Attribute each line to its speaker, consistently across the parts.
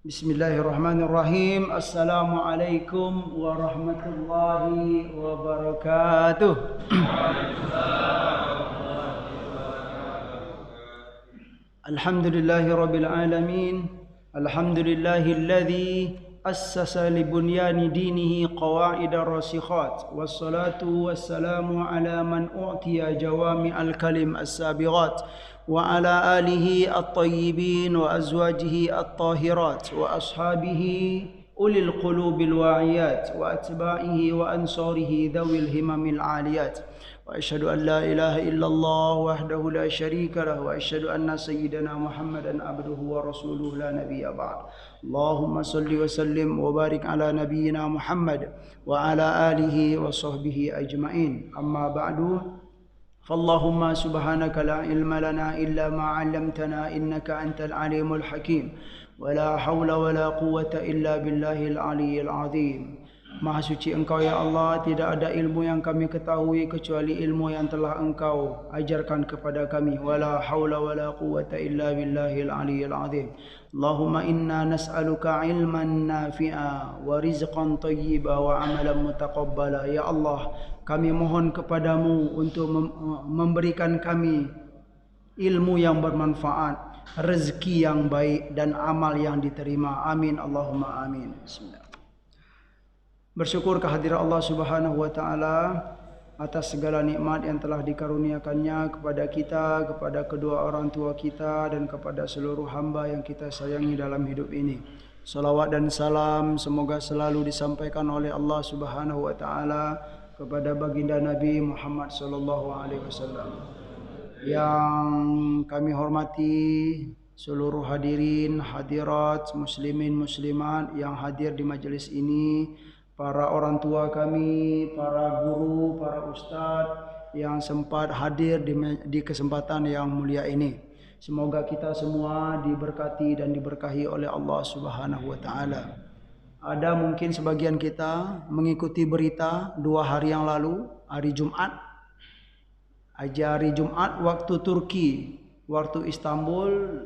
Speaker 1: Bismillahirrahmanirrahim. Assalamualaikum warahmatullahi wabarakatuh. Alhamdulillahi rabbil alamin. Alhamdulillahilladzi assasa li bunyani dinihi qawaida rasikhat. Wassalatu wassalamu ala man u'tiya jawami'al kalim as-sabighat. وعلى آله الطيبين وأزواجه الطاهرات وأصحابه أولي القلوب الواعيات وأتباعه وأنصاره ذوي الهمم العاليات وأشهد أن لا إله إلا الله وحده لا شريك له وأشهد أن سيدنا محمدا عبده ورسوله لا نبي بعد اللهم صل وسلم وبارك على نبينا محمد وعلى آله وصحبه أجمعين أما بعد فاللهم سبحانك لا علم لنا إلا ما علمتنا إنك أنت العليم الحكيم ولا حول ولا قوة إلا بالله العلي العظيم. Maha suci Engkau ya Allah, tidak ada ilmu yang kami ketahui kecuali ilmu yang telah Engkau ajarkan kepada kami. Wala haula wala quwwata illa billahil aliyyil azim. Allahumma inna nas'aluka ilman nafi'a wa rizqan thayyiba wa amalan mutaqabbala. Ya Allah, kami mohon kepadamu untuk memberikan kami ilmu yang bermanfaat, rezeki yang baik dan amal yang diterima. Amin Allahumma amin. Bismillah. Bersyukur kehadirat Allah Subhanahu wa taala atas segala nikmat yang telah dikaruniakannya kepada kita, kepada kedua orang tua kita dan kepada seluruh hamba yang kita sayangi dalam hidup ini. Salawat dan salam semoga selalu disampaikan oleh Allah Subhanahu wa taala kepada baginda Nabi Muhammad sallallahu alaihi wasallam. Yang kami hormati seluruh hadirin, hadirat, muslimin, muslimat yang hadir di majelis ini, para orang tua kami, para guru, para ustadz yang sempat hadir di kesempatan yang mulia ini. Semoga kita semua diberkati dan diberkahi oleh Allah Subhanahu wa taala. Ada mungkin sebagian kita mengikuti berita 2 hari yang lalu, hari Jumat. Hari Jumat waktu Turki, waktu Istanbul,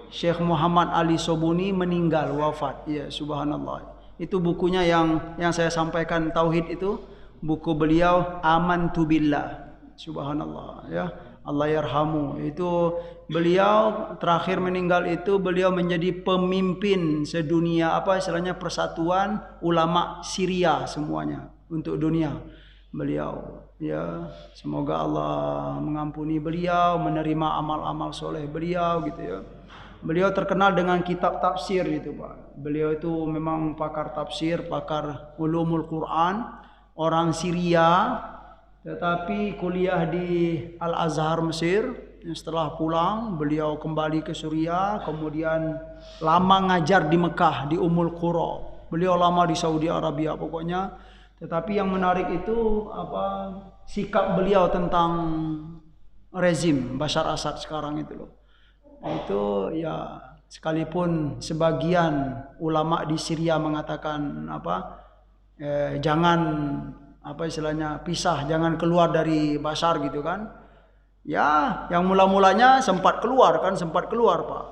Speaker 1: Syekh Muhammad Ali Sobuni meninggal, wafat. Ya, subhanallah. Itu bukunya yang saya sampaikan tauhid itu, buku beliau Amantu Billah. Subhanallah, ya. Allah yarhamu. Itu beliau terakhir meninggal itu beliau menjadi pemimpin sedunia, apa istilahnya, persatuan ulama Syria semuanya untuk dunia. Beliau, ya, semoga Allah mengampuni beliau, menerima amal-amal soleh beliau gitu ya. Beliau terkenal dengan kitab tafsir itu, Pak. Beliau itu memang pakar tafsir, pakar ulumul Quran, orang Syria, tetapi kuliah di Al-Azhar Mesir. Setelah pulang, beliau kembali ke Suriah, kemudian lama ngajar di Mekah, di Ummul Qura. Beliau lama di Saudi Arabia pokoknya. Tetapi yang menarik itu sikap beliau tentang rezim Bashar Assad sekarang itu loh. Itu ya, sekalipun sebagian ulama di Syria mengatakan jangan istilahnya pisah, jangan keluar dari Bashar gitu kan. Ya, yang mula-mulanya sempat keluar Pak.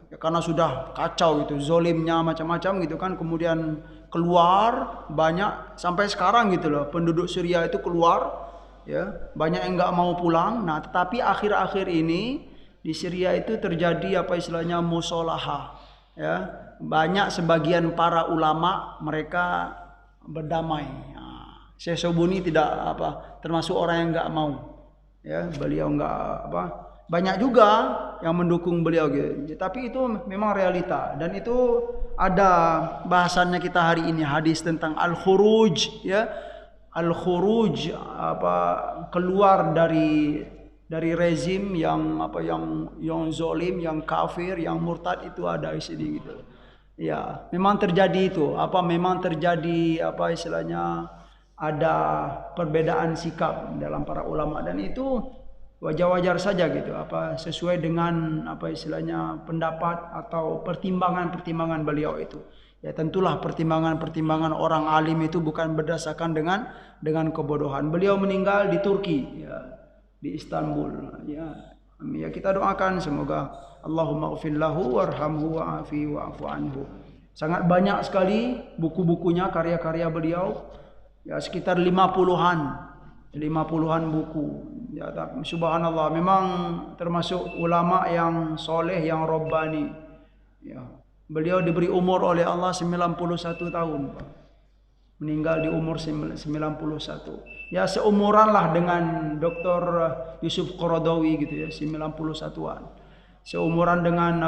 Speaker 1: Ya, karena sudah kacau itu, zolimnya macam-macam gitu kan, kemudian keluar banyak sampai sekarang gitu loh. Penduduk Syria itu keluar, ya, banyak yang nggak mau pulang. Nah, tetapi akhir-akhir ini di Syria itu terjadi musolahah, ya. Banyak sebagian para ulama mereka berdamai. Nah, Syekh Sobuni tidak termasuk orang yang nggak mau, ya. Beliau nggak banyak juga yang mendukung beliau gitu. Tapi itu memang realita dan itu ada bahasannya kita hari ini, hadis tentang al-khuruj, ya. Al-khuruj keluar dari rezim yang zalim, yang kafir, yang murtad, itu ada di sini gitu. Ya, memang terjadi itu. Memang terjadi istilahnya ada perbedaan sikap dalam para ulama dan itu wajar-wajar saja gitu. Sesuai dengan istilahnya pendapat atau pertimbangan beliau itu. Ya, tentulah pertimbangan orang alim itu bukan berdasarkan dengan kebodohan. Beliau meninggal di Turki, ya, di Istanbul, ya. Ya, kita doakan semoga Allahumma ighfir lahu warhamhu wa'afi wa'fu anhu. Sangat banyak sekali buku-bukunya, karya-karya beliau. Ya, sekitar 50-an buku. Ya, subhanallah, memang termasuk ulama yang soleh, yang rabbani. Ya, beliau diberi umur oleh Allah 91 tahun, Pak. Meninggal di umur 91. Ya, seumuran lah dengan Dr. Yusuf Qaradawi gitu ya, 91-an. Seumuran dengan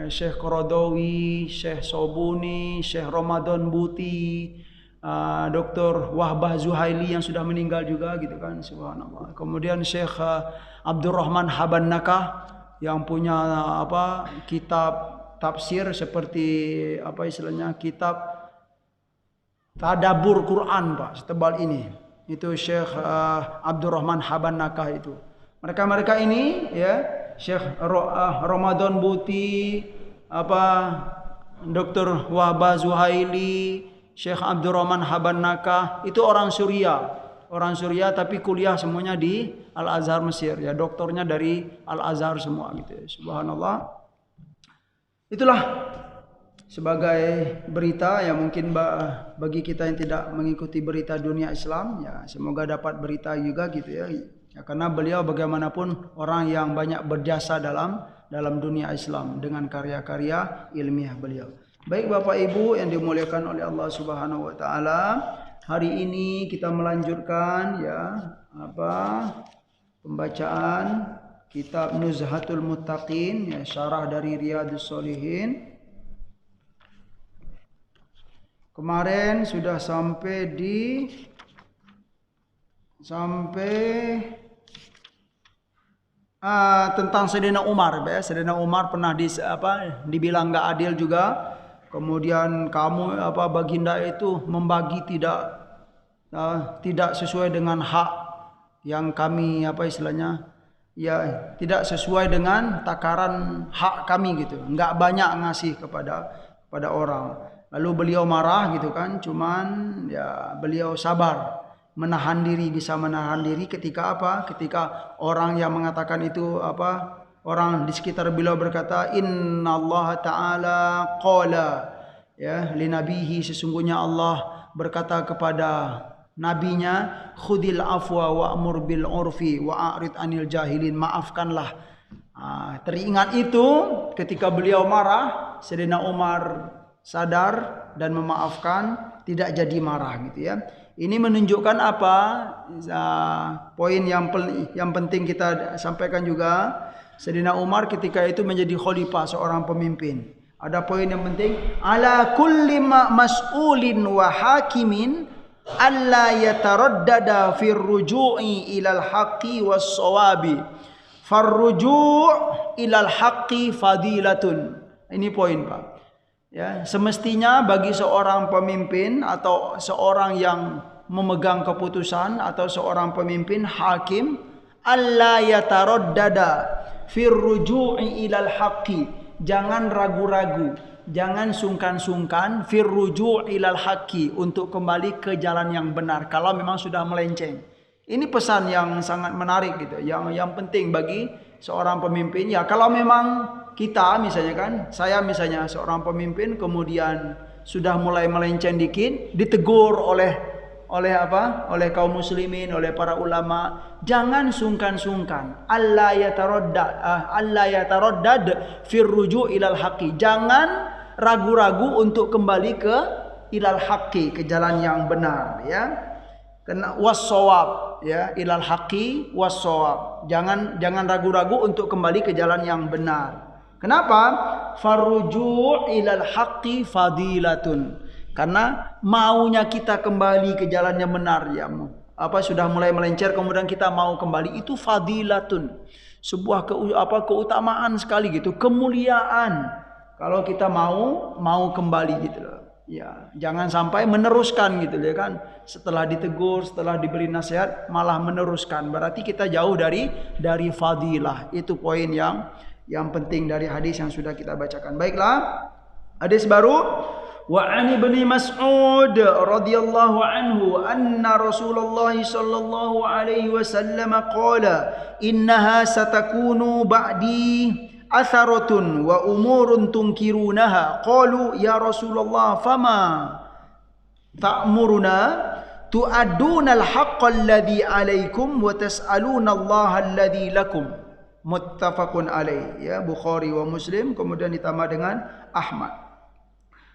Speaker 1: Syekh Qaradawi, Syekh Sobuni, Syekh Ramadan Buti, Dr. Wahbah Zuhaili yang sudah meninggal juga gitu kan, subhanallah. Kemudian Syekh Abdurrahman Habannakah yang punya kitab tafsir seperti istilahnya kitab Tadabbur Quran, Pak, setebal ini. Itu Syekh Abdurrahman Habannakah itu. Mereka ini ya, Syekh Ramadan Buti, Dr. Wahbah Zuhaili, Syekh Abdurrahman Habannakah, itu orang Suriah. Orang Suriah tapi kuliah semuanya di Al-Azhar Mesir ya, doktornya dari Al-Azhar semua gitu ya. Subhanallah. Itulah sebagai berita yang mungkin bagi kita yang tidak mengikuti berita dunia Islam ya, semoga dapat berita juga gitu ya. Ya, karena beliau bagaimanapun orang yang banyak berjasa dalam dunia Islam dengan karya-karya ilmiah beliau. Baik Bapak Ibu yang dimuliakan oleh Allah Subhanahu wa taala, hari ini kita melanjutkan ya pembacaan kitab Nuzhatul Muttaqin ya, syarah dari Riyadhus Shalihin. Kemarin sudah sampai tentang Sayyidina Umar ya. Sayyidina Umar pernah dibilang enggak adil juga. Kemudian kamu baginda itu membagi tidak sesuai dengan hak yang kami istilahnya ya, tidak sesuai dengan takaran hak kami gitu. Enggak banyak ngasih kepada orang. Lalu beliau marah gitu kan, cuman ya beliau sabar, bisa menahan diri ketika ketika orang yang mengatakan itu orang di sekitar beliau berkata, innallaha ta'ala qala ya li nabihi, sesungguhnya Allah berkata kepada nabinya, khudil afwa wa'mur bil urfi wa'arid anil jahilin, maafkanlah. Teringat itu ketika beliau marah, Sayyidina Umar sadar dan memaafkan, tidak jadi marah gitu ya. Ini menunjukkan poin yang penting kita sampaikan juga. Sayyidina Umar ketika itu menjadi khalifah, seorang pemimpin. Ada poin yang penting, ala kulli mas'ulin wa hakimin alla yataraddada fir ruju'i ilal haqqi was shawabi. Farruju' ilal haqqi fadilatun. Ini poin, Pak. Ya, semestinya bagi seorang pemimpin atau seorang yang memegang keputusan atau seorang pemimpin hakim, alla yataraddada fir ruju'i ilal haqqi, jangan ragu-ragu, jangan sungkan-sungkan fir ruju' ilal haqqi, untuk kembali ke jalan yang benar kalau memang sudah melenceng. Ini pesan yang sangat menarik gitu, yang penting bagi seorang pemimpin. Ya, kalau memang kita misalnya kan, saya misalnya seorang pemimpin kemudian sudah mulai melenceng dikit, ditegur oleh kaum muslimin, oleh para ulama, jangan sungkan-sungkan. Allah yataraddad fir ruju' ilal haqqi, jangan ragu-ragu untuk kembali ke ilal haqqi, ke jalan yang benar ya. Kena was-shawab ya, ilal haqqi was-shawab. Jangan ragu-ragu untuk kembali ke jalan yang benar. Kenapa? Farruju' ilal haqqi fadilatun. Karena maunya kita kembali ke jalan yang benar ya, sudah mulai melencer kemudian kita mau kembali, itu fadilatun. Sebuah keutamaan sekali gitu, kemuliaan. Kalau kita mau kembali gitu loh. Ya, jangan sampai meneruskan gitu ya kan. Setelah ditegur, setelah diberi nasihat malah meneruskan. Berarti kita jauh dari fadilah. Itu poin yang penting dari hadis yang sudah kita bacakan. Baiklah, hadis baru, وعن ابن مسعود رضي الله عنه أن رسول الله صلى الله عليه وسلم قال إنها ستكون بعدي أثرة وأمور تنكرونها قالوا يا رسول الله فما تأمرنا تؤدون الحق الذي عليكم وتسألون الله الذي لكم muttafaqun alaih, ya, Bukhari wa Muslim, kemudian ditambah dengan Ahmad.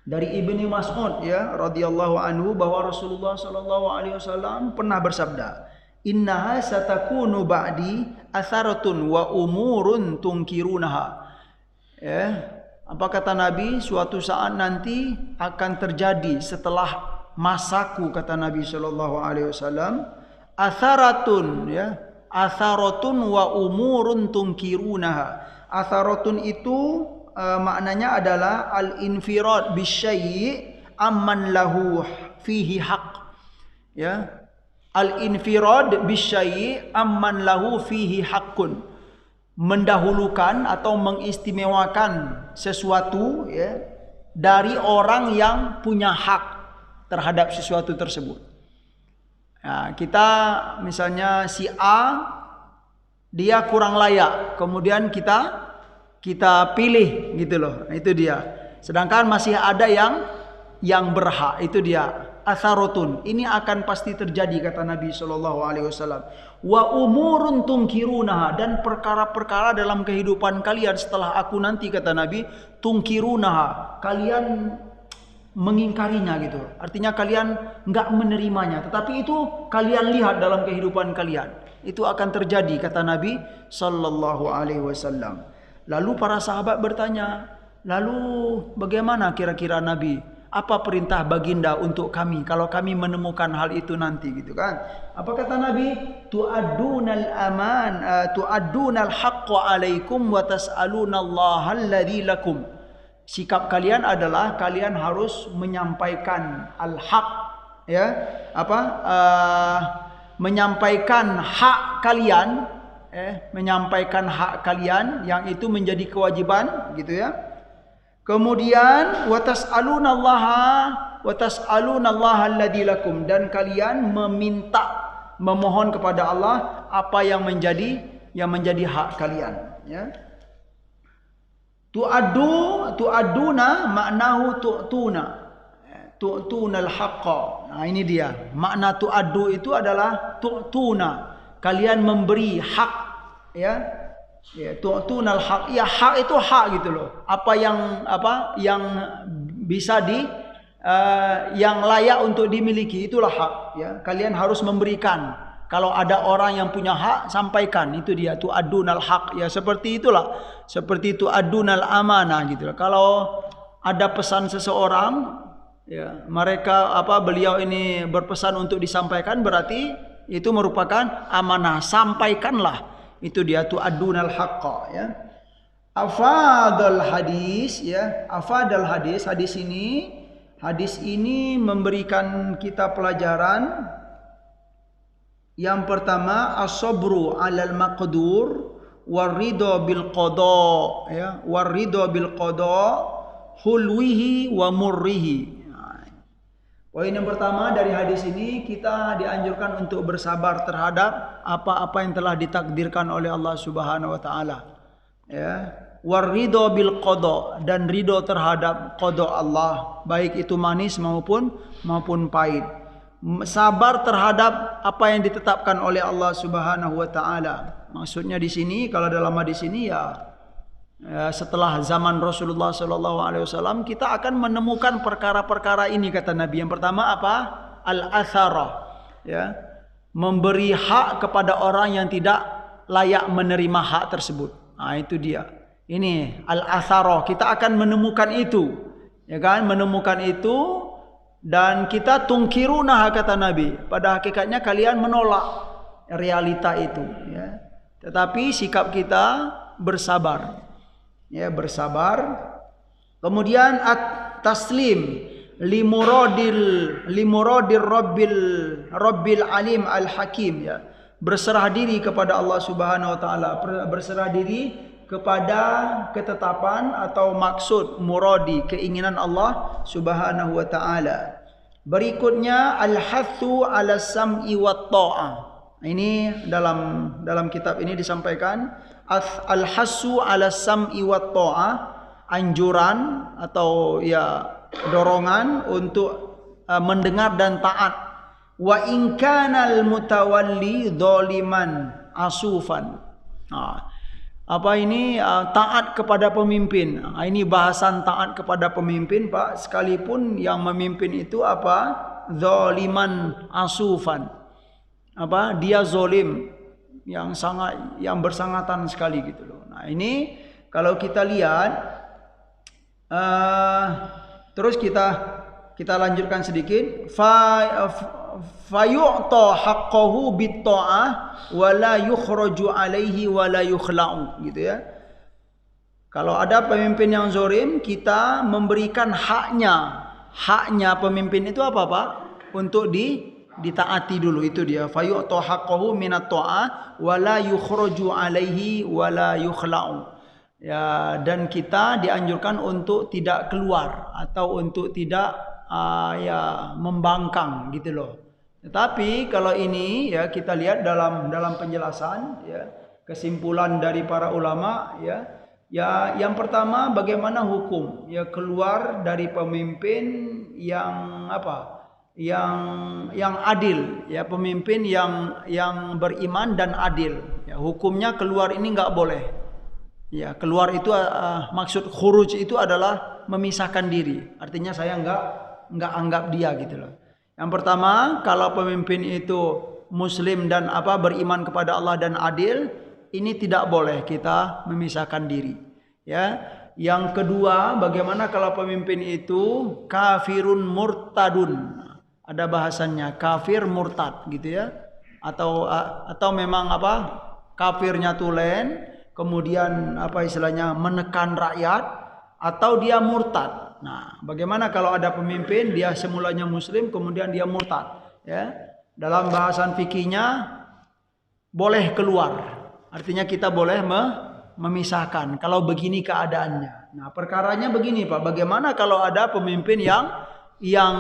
Speaker 1: Dari Ibnu Mas'ud, ya, radhiyallahu anhu, bahwa Rasulullah sallallahu alaihi wasallam pernah bersabda, "Innaha satakunu ba'di atharatun wa umurun tunkirunaha." Ya, apa kata Nabi? Suatu saat nanti akan terjadi setelah masaku, kata Nabi sallallahu alaihi wasallam, atharatun, ya, atharatun wa umurun tunkirunaha. Atharatun itu maknanya adalah al-infirad bisyai' amman lahu fihi haq. Ya. Al-infirad bisyai' amman lahu fihi haqqun. Mendahulukan atau mengistimewakan sesuatu, ya, dari orang yang punya hak terhadap sesuatu tersebut. Nah, kita misalnya si A dia kurang layak, kemudian kita pilih gitu loh. Itu dia. Sedangkan masih ada yang berhak. Itu dia. Atharotun. Ini akan pasti terjadi, kata Nabi sallallahu alaihi wasallam. Wa umurun tungkirunaha, dan perkara-perkara dalam kehidupan kalian setelah aku nanti, kata Nabi, tungkirunaha. Kalian mengingkarinya gitu. Artinya kalian enggak menerimanya, tetapi itu kalian lihat dalam kehidupan kalian. Itu akan terjadi, kata Nabi sallallahu alaihi wasallam. Lalu para sahabat bertanya, lalu bagaimana kira-kira Nabi? Apa perintah baginda untuk kami kalau kami menemukan hal itu nanti, gitu kan? Apa kata Nabi? Tu'addunal aman, tu'addunal haqqa alaikum wa tas'alunallaha alladzi lakum. Sikap kalian adalah kalian harus menyampaikan al-haq, ya, menyampaikan hak kalian. Menyampaikan hak kalian yang itu menjadi kewajiban, gitu ya. Kemudian watas'alunallaha alladzi lakum, dan kalian memohon kepada Allah apa yang menjadi hak kalian, ya. Tu'adduna maknahu tu'tunal haqqa. Nah, ini dia. Makna tu'addu itu adalah tu'tuna. Kalian memberi hak, ya, tu'tunal haq. Ya, hak itu hak gitu loh. Apa yang bisa yang layak untuk dimiliki, itulah hak, ya. Kalian harus memberikan. Kalau ada orang yang punya hak, sampaikan. Itu dia tu'adunal haq. Ya, seperti itulah. Seperti tu'adunal amanah gitu loh. Kalau ada pesan seseorang, ya, beliau ini berpesan untuk disampaikan, berarti itu merupakan amanah, sampaikanlah. Itu dia tu'addunal haqqa, ya. Afadal hadis, ya. Afadal hadis, hadis ini memberikan kita pelajaran. Yang pertama, as-sabru 'alal maqdur waridho bil qada, ya. Waridho bil qada hulwihi wa murrihi. Poin yang pertama dari hadis ini, kita dianjurkan untuk bersabar terhadap apa-apa yang telah ditakdirkan oleh Allah Subhanahu wa taala. Ya, waridho bil qada, dan ridho terhadap qada Allah, baik itu manis maupun pahit. Sabar terhadap apa yang ditetapkan oleh Allah Subhanahu wa taala. Maksudnya di sini, kalau dalam hadis ini, ya, setelah zaman Rasulullah sallallahu alaihi wasallam kita akan menemukan perkara-perkara ini, kata Nabi. Yang pertama apa? Al-athara, ya. Memberi hak kepada orang yang tidak layak menerima hak tersebut. Nah, itu dia. Ini al-athara, kita akan menemukan itu, ya kan? Menemukan itu, dan kita tungkirunah, kata Nabi. Pada hakikatnya kalian menolak realita itu, ya. Tetapi sikap kita bersabar. Ya, bersabar. Kemudian at-taslim limuradil rabbil alim al hakim, ya. Berserah diri kepada Allah Subhanahu wa taala, berserah diri kepada ketetapan atau maksud muradi keinginan Allah Subhanahu wa taala. Berikutnya al-hathu 'ala sam'i wat tha'ah. Ini dalam kitab ini disampaikan al-hassu 'ala sam'i wat tha'ah, anjuran atau ya dorongan untuk mendengar dan taat. Wa in kanal mutawalli dzaliman asufan. Apa ini taat kepada pemimpin. Ini bahasan taat kepada pemimpin, Pak. Sekalipun yang memimpin itu apa? Zaliman asufan. Apa? Dia zalim yang bersangatan sekali gitu loh. Nah, ini kalau kita lihat terus kita lanjutkan sedikit. Fayu'ta haqqahu bit-ta'ah wa la yukhraju alaihi wa la yukhla'u, gitu ya. Kalau ada pemimpin yang zalim, kita memberikan haknya pemimpin itu apa, Pak? Untuk ditaati dulu, itu dia. Fayu'ta haqqahu minat ta'ah wa la yukhraju alaihi wa la yukhla'u. Ya, dan kita dianjurkan untuk tidak keluar atau untuk tidak membangkang gitu loh. Tetapi kalau ini ya kita lihat dalam penjelasan ya, kesimpulan dari para ulama ya yang pertama bagaimana hukum ya keluar dari pemimpin yang apa? Yang adil ya, pemimpin yang beriman dan adil. Ya, hukumnya keluar ini enggak boleh. Ya, keluar itu maksud khuruj itu adalah memisahkan diri. Artinya saya enggak anggap dia gitu loh. Yang pertama, kalau pemimpin itu muslim dan beriman kepada Allah dan adil, ini tidak boleh kita memisahkan diri. Ya. Yang kedua, bagaimana kalau pemimpin itu kafirun murtadun? Ada bahasannya kafir murtad gitu ya. Atau memang kafirnya tulen, kemudian istilahnya menekan rakyat, atau dia murtad. Nah, bagaimana kalau ada pemimpin dia semulanya muslim kemudian dia murtad, ya? Dalam bahasan fikihnya boleh keluar. Artinya kita boleh memisahkan kalau begini keadaannya. Nah, perkaranya begini, Pak. Bagaimana kalau ada pemimpin yang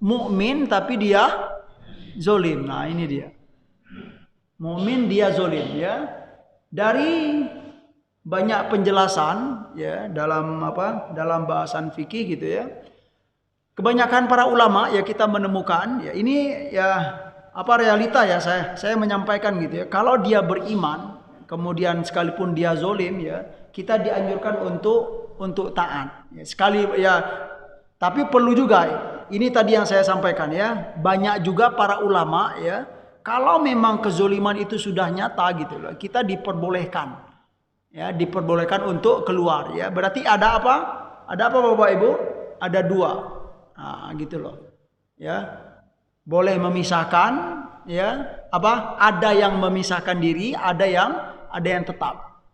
Speaker 1: mukmin tapi dia zalim? Nah, ini dia. Mukmin dia zalim, ya. Dari banyak penjelasan ya dalam bahasan fikih gitu ya. Kebanyakan para ulama ya kita menemukan ya ini ya realita ya saya menyampaikan gitu ya. Kalau dia beriman kemudian sekalipun dia zalim ya, kita dianjurkan untuk taat. Ya, tapi perlu juga ini tadi yang saya sampaikan ya. Banyak juga para ulama ya, kalau memang kezaliman itu sudah nyata gitu loh, kita diperbolehkan. Ya, diperbolehkan untuk keluar ya. Berarti ada apa? Ada apa Bapak Ibu? Ada dua. Nah, gitu loh. Ya. Boleh memisahkan ya. Ada yang memisahkan diri, ada yang tetap.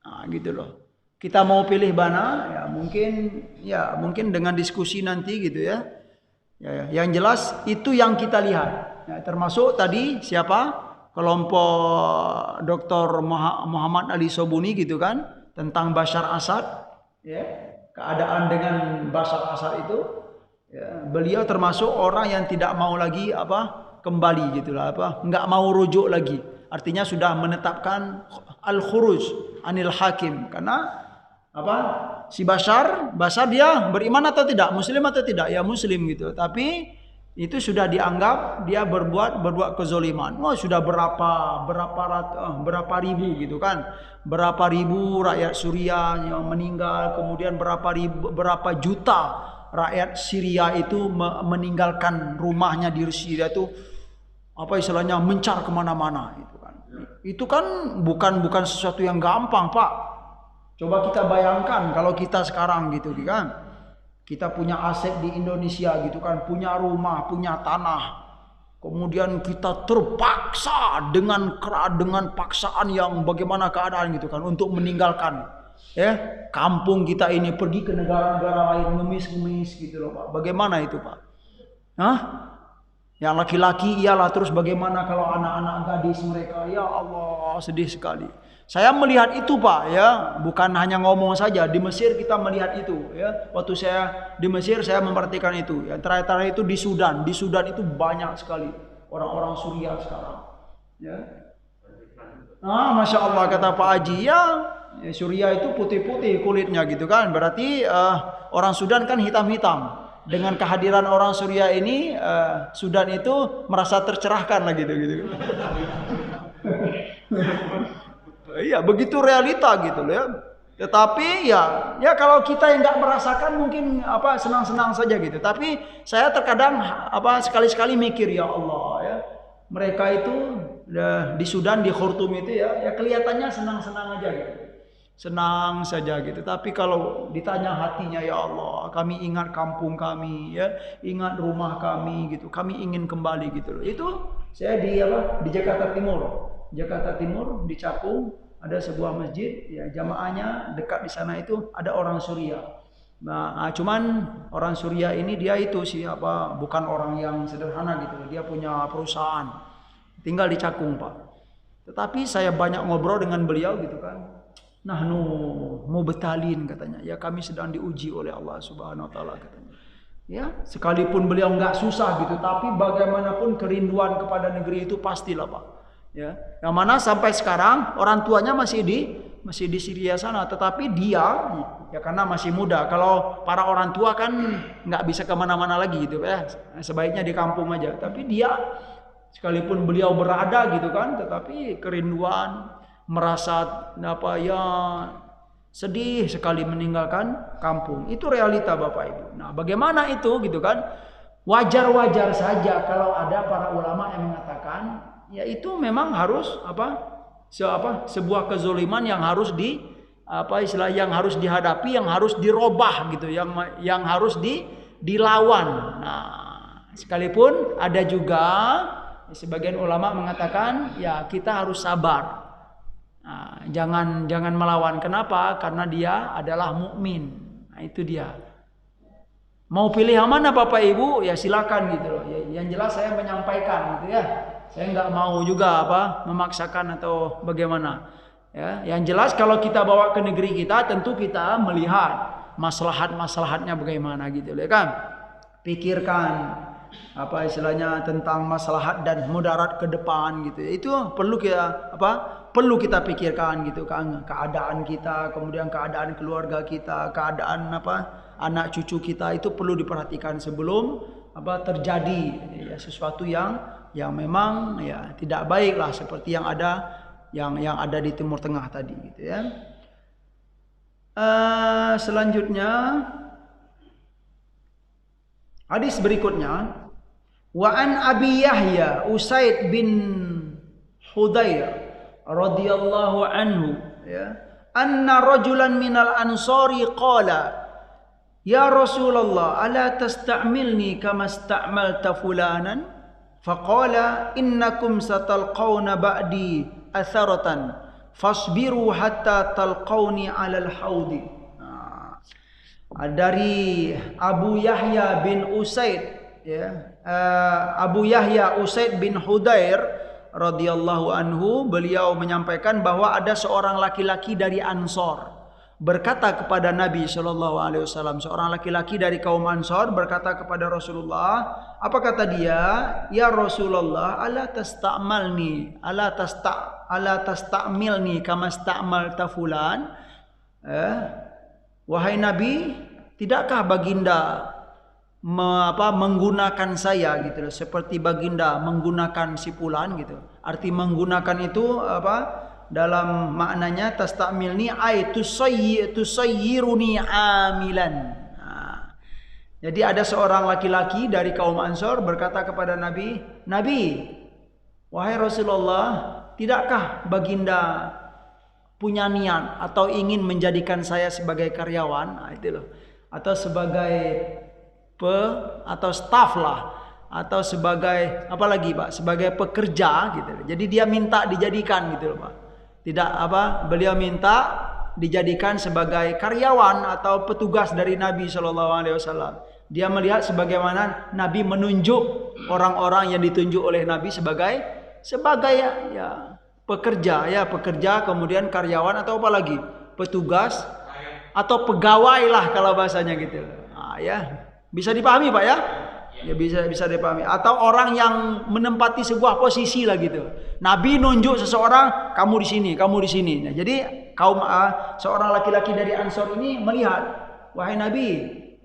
Speaker 1: Nah, gitu loh. Kita mau pilih mana? Mungkin dengan diskusi nanti gitu ya. Ya, yang jelas itu yang kita lihat. Ya, termasuk tadi siapa? Kelompok Dr. Muhammad Ali Sobuni gitu kan, tentang Bashar Assad ya, keadaan dengan Bashar Assad itu ya, beliau termasuk orang yang tidak mau lagi kembali gitulah nggak mau rujuk lagi, artinya sudah menetapkan al-khuruj anil hakim karena si Bashar dia beriman atau tidak, muslim atau tidak, ya muslim gitu, tapi itu sudah dianggap dia berbuat kezaliman. Sudah berapa ribu gitu kan. Berapa ribu rakyat Suriah yang meninggal, kemudian berapa juta rakyat Syria itu meninggalkan rumahnya di Syria itu istilahnya mencar kemana-mana itu kan. Itu kan bukan sesuatu yang gampang, Pak. Coba kita bayangkan kalau kita sekarang gitu kan. Kita punya aset di Indonesia gitu kan, punya rumah, punya tanah. Kemudian kita terpaksa dengan paksaan yang bagaimana keadaan gitu kan untuk meninggalkan kampung kita ini pergi ke negara-negara lain ngemis gitu loh, Pak. Bagaimana itu, Pak? Yang laki-laki iyalah, terus bagaimana kalau anak-anak gadis mereka? Ya Allah, sedih sekali. Saya melihat itu Pak ya, bukan hanya ngomong saja. Di Mesir kita melihat itu ya. Waktu saya di Mesir saya memperhatikan itu. Ya, terakhir itu di Sudan. Di Sudan itu banyak sekali orang-orang Suriah sekarang. Ya. Masya Allah kata Pak Haji ya, Suriah itu putih-putih kulitnya gitu kan. Berarti orang Sudan kan hitam-hitam. Dengan kehadiran orang Suriah ini, Sudan itu merasa tercerahkan lah gitu. Iya, begitu realita gitu loh ya. Tetapi ya kalau kita yang nggak merasakan mungkin senang-senang saja gitu. Tapi saya terkadang sekali-sekali mikir ya Allah ya. Mereka itu di Sudan, di Khartoum itu ya kelihatannya senang-senang aja gitu. Senang saja gitu. Tapi kalau ditanya hatinya ya Allah, kami ingat kampung kami ya, ingat rumah kami gitu. Kami ingin kembali gitu loh. Itu saya di Jakarta Timur. Jakarta Timur di Cakung ada sebuah masjid ya, jamaahnya dekat di sana itu ada orang Suriah. Nah, cuman orang Suriah ini dia itu bukan orang yang sederhana gitu. Dia punya perusahaan. Tinggal di Cakung, Pak. Tetapi saya banyak ngobrol dengan beliau gitu kan. Nahnu mubetalin katanya. Ya kami sedang diuji oleh Allah Subhanahu wa taala katanya. Ya, sekalipun beliau nggak susah gitu, tapi bagaimanapun kerinduan kepada negeri itu pastilah, Pak. Ya, yang mana sampai sekarang orang tuanya masih di Syria sana, tetapi dia ya karena masih muda. Kalau para orang tua kan nggak bisa kemana-mana lagi gitu ya, sebaiknya di kampung aja. Tapi dia sekalipun beliau berada gitu kan, tetapi kerinduan, merasa sedih sekali meninggalkan kampung. Itu realita Bapak Ibu. Nah, bagaimana itu gitu kan? Wajar-wajar saja kalau ada para ulama yang mengatakan ya itu memang harus sebuah kezoliman yang harus yang harus dihadapi, yang harus dirobah gitu, yang harus dilawan. Nah, sekalipun ada juga sebagian ulama mengatakan ya kita harus sabar. Nah, jangan melawan. Kenapa? Karena dia adalah mukmin. Nah, itu dia. Mau pilih yang mana Bapak Ibu? Ya silakan gitu loh. Ya, yang jelas saya menyampaikan gitu ya. Saya nggak mau juga memaksakan atau bagaimana. Ya, yang jelas kalau kita bawa ke negeri kita, tentu kita melihat maslahat-maslahatnya bagaimana gitu ya kan. Pikirkan tentang maslahat dan mudarat ke depan gitu. Itu perlu kita pikirkan gitu kan, keadaan kita, kemudian keadaan keluarga kita, keadaan anak cucu kita itu perlu diperhatikan sebelum terjadi ya, sesuatu yang memang ya tidak baik lah seperti yang ada di Timur Tengah tadi gitu ya. Selanjutnya hadis berikutnya, wa an Abi Yahya Usaid bin Hudayr radhiyallahu anhu ya, anna rajulan minal ansari qala ya Rasulullah ala tasta'milni kama sta'malta fulanan faqala innakum satalqawna ba'di atharatan fasbiru hatta talqawni 'alal haudi. Dari Abu Yahya bin Usaid ya, Abu Yahya Usaid bin Hudair radhiyallahu anhu, beliau menyampaikan bahwa ada seorang laki-laki dari Ansor berkata kepada Nabi sallallahu alaihi wasallam. Seorang laki-laki dari kaum Ansor berkata kepada Rasulullah, apa kata dia? Ya Rasulullah, ala tasta'milni kama sta'malta fulan. Wahai Nabi, tidakkah baginda menggunakan saya gitu, seperti baginda menggunakan si fulan gitu. Arti menggunakan itu dalam maknanya tastamilni ay tusayyiruni amilan. Nah, jadi ada seorang laki-laki dari kaum Ansor berkata kepada Nabi, Nabi, wahai Rasulullah, tidakkah baginda punya niat atau ingin menjadikan saya sebagai karyawan? Nah, itu loh. Atau sebagai atau staff lah, atau sebagai apalagi Pak, sebagai pekerja gitu. Jadi dia minta dijadikan gitu loh Pak. Tidak beliau minta dijadikan sebagai karyawan atau petugas dari Nabi Shallallahu Alaihi Wasallam. Dia melihat sebagaimana Nabi menunjuk orang-orang yang ditunjuk oleh Nabi sebagai ya pekerja ya, pekerja, kemudian karyawan atau apa lagi? Petugas atau pegawai lah kalau bahasanya gitu. Nah, ya. Bisa dipahami Pak ya? Ya bisa dipahami. Atau orang yang menempati sebuah posisi lah gitu. Nabi nunjuk seseorang, kamu di sini, kamu di sini. Nah, jadi kaum seorang laki-laki dari Ansor ini melihat, wahai Nabi,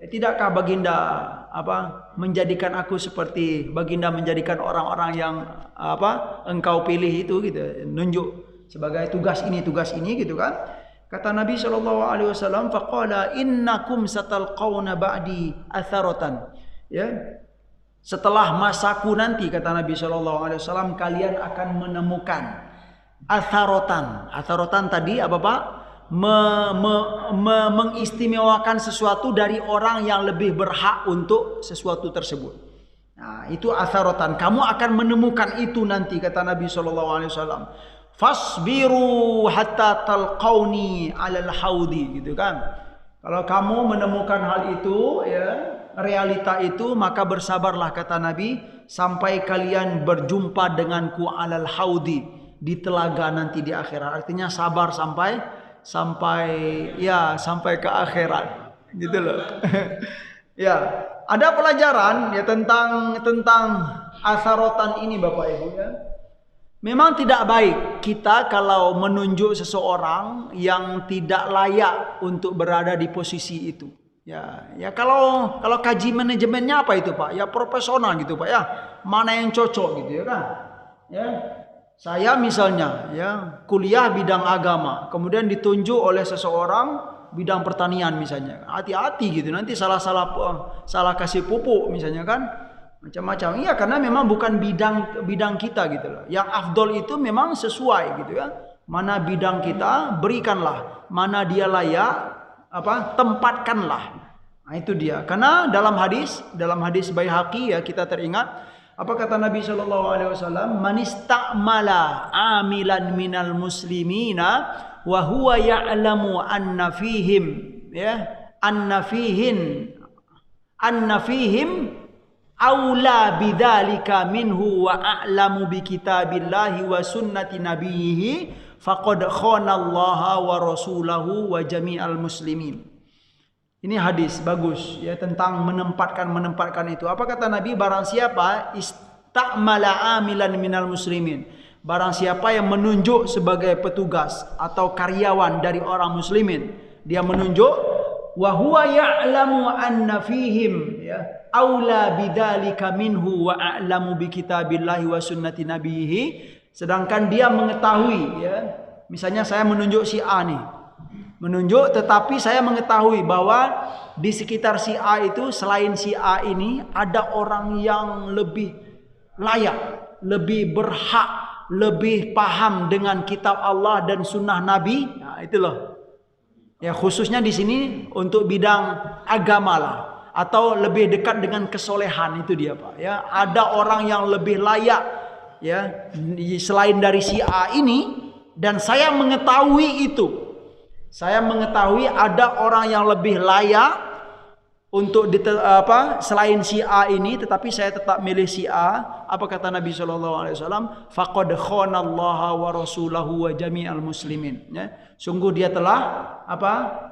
Speaker 1: tidakkah baginda menjadikan aku seperti baginda menjadikan orang-orang yang engkau pilih itu gitu, nunjuk sebagai tugas ini gitu kan? Kata Nabi SAW, faqala innakum satalqawna ba'di atharatan. Ya. Setelah masaku nanti, kata Nabi SAW, kalian akan menemukan atharatan. Atharatan tadi apa Pak? Mengistimewakan sesuatu dari orang yang lebih berhak untuk sesuatu tersebut. Nah, itu atharatan. Kamu akan menemukan itu nanti, kata Nabi SAW. Fasbiru hatta talqauni alal haudi, gitu kan. Kalau kamu menemukan hal itu ya, realita itu, maka bersabarlah kata Nabi sampai kalian berjumpa denganku alal haudi, di telaga nanti di akhirat. Artinya sabar sampai ke akhirat gitu loh. Ya, ada pelajaran ya tentang asarotan ini Bapak Ibu ya. Memang tidak baik kita kalau menunjuk seseorang yang tidak layak untuk berada di posisi itu. Ya kalau kaji manajemennya apa itu Pak? Ya profesional gitu Pak ya. Mana yang cocok gitu ya kan? Ya. Saya misalnya ya kuliah bidang agama, kemudian ditunjuk oleh seseorang bidang pertanian misalnya. Hati-hati gitu, nanti salah kasih pupuk misalnya kan. Macam-macam. Iya, karena memang bukan bidang kita gitu loh. Yang afdol itu memang sesuai gitu ya. Mana bidang kita, berikanlah. Mana dia layak, tempatkanlah. Nah, itu dia. Karena dalam hadis Baihaqi ya, kita teringat apa kata Nabi SAW, man istamala amilan minal muslimina wa huwa ya'lamu anna fihim aula bidzalika minhu wa a'lamu bi kitabillahi wa sunnati nabiyhi faqad khanallaha wa rasulahu wa jami'al muslimin. Ini hadis bagus ya tentang menempatkan itu. Apa kata Nabi? Barang siapa istamala amilan minal muslimin, barang siapa yang menunjuk sebagai petugas atau karyawan dari orang muslimin, dia menunjuk wa huwa ya'lamu anna fihim ya aula bidzalika minhu wa a'lamu bi kitabillahi wa sunnati nabiyhi, sedangkan dia mengetahui ya, misalnya saya menunjuk si A nih, tetapi saya mengetahui bahwa di sekitar si A itu selain si A ini ada orang yang lebih layak, lebih berhak, lebih paham dengan kitab Allah dan sunnah Nabi. Nah, itu loh. Ya khususnya di sini untuk bidang agama lah, atau lebih dekat dengan kesolehan, itu dia Pak ya. Ada orang yang lebih layak ya selain dari si A ini, dan saya mengetahui itu. Saya mengetahui ada orang yang lebih layak untuk selain si A ini, tetapi saya tetap milih si A. Apa kata Nabi SAW? Faqad khanallaha wa rasulahu wa jami'al muslimin. Ya. Sungguh dia telah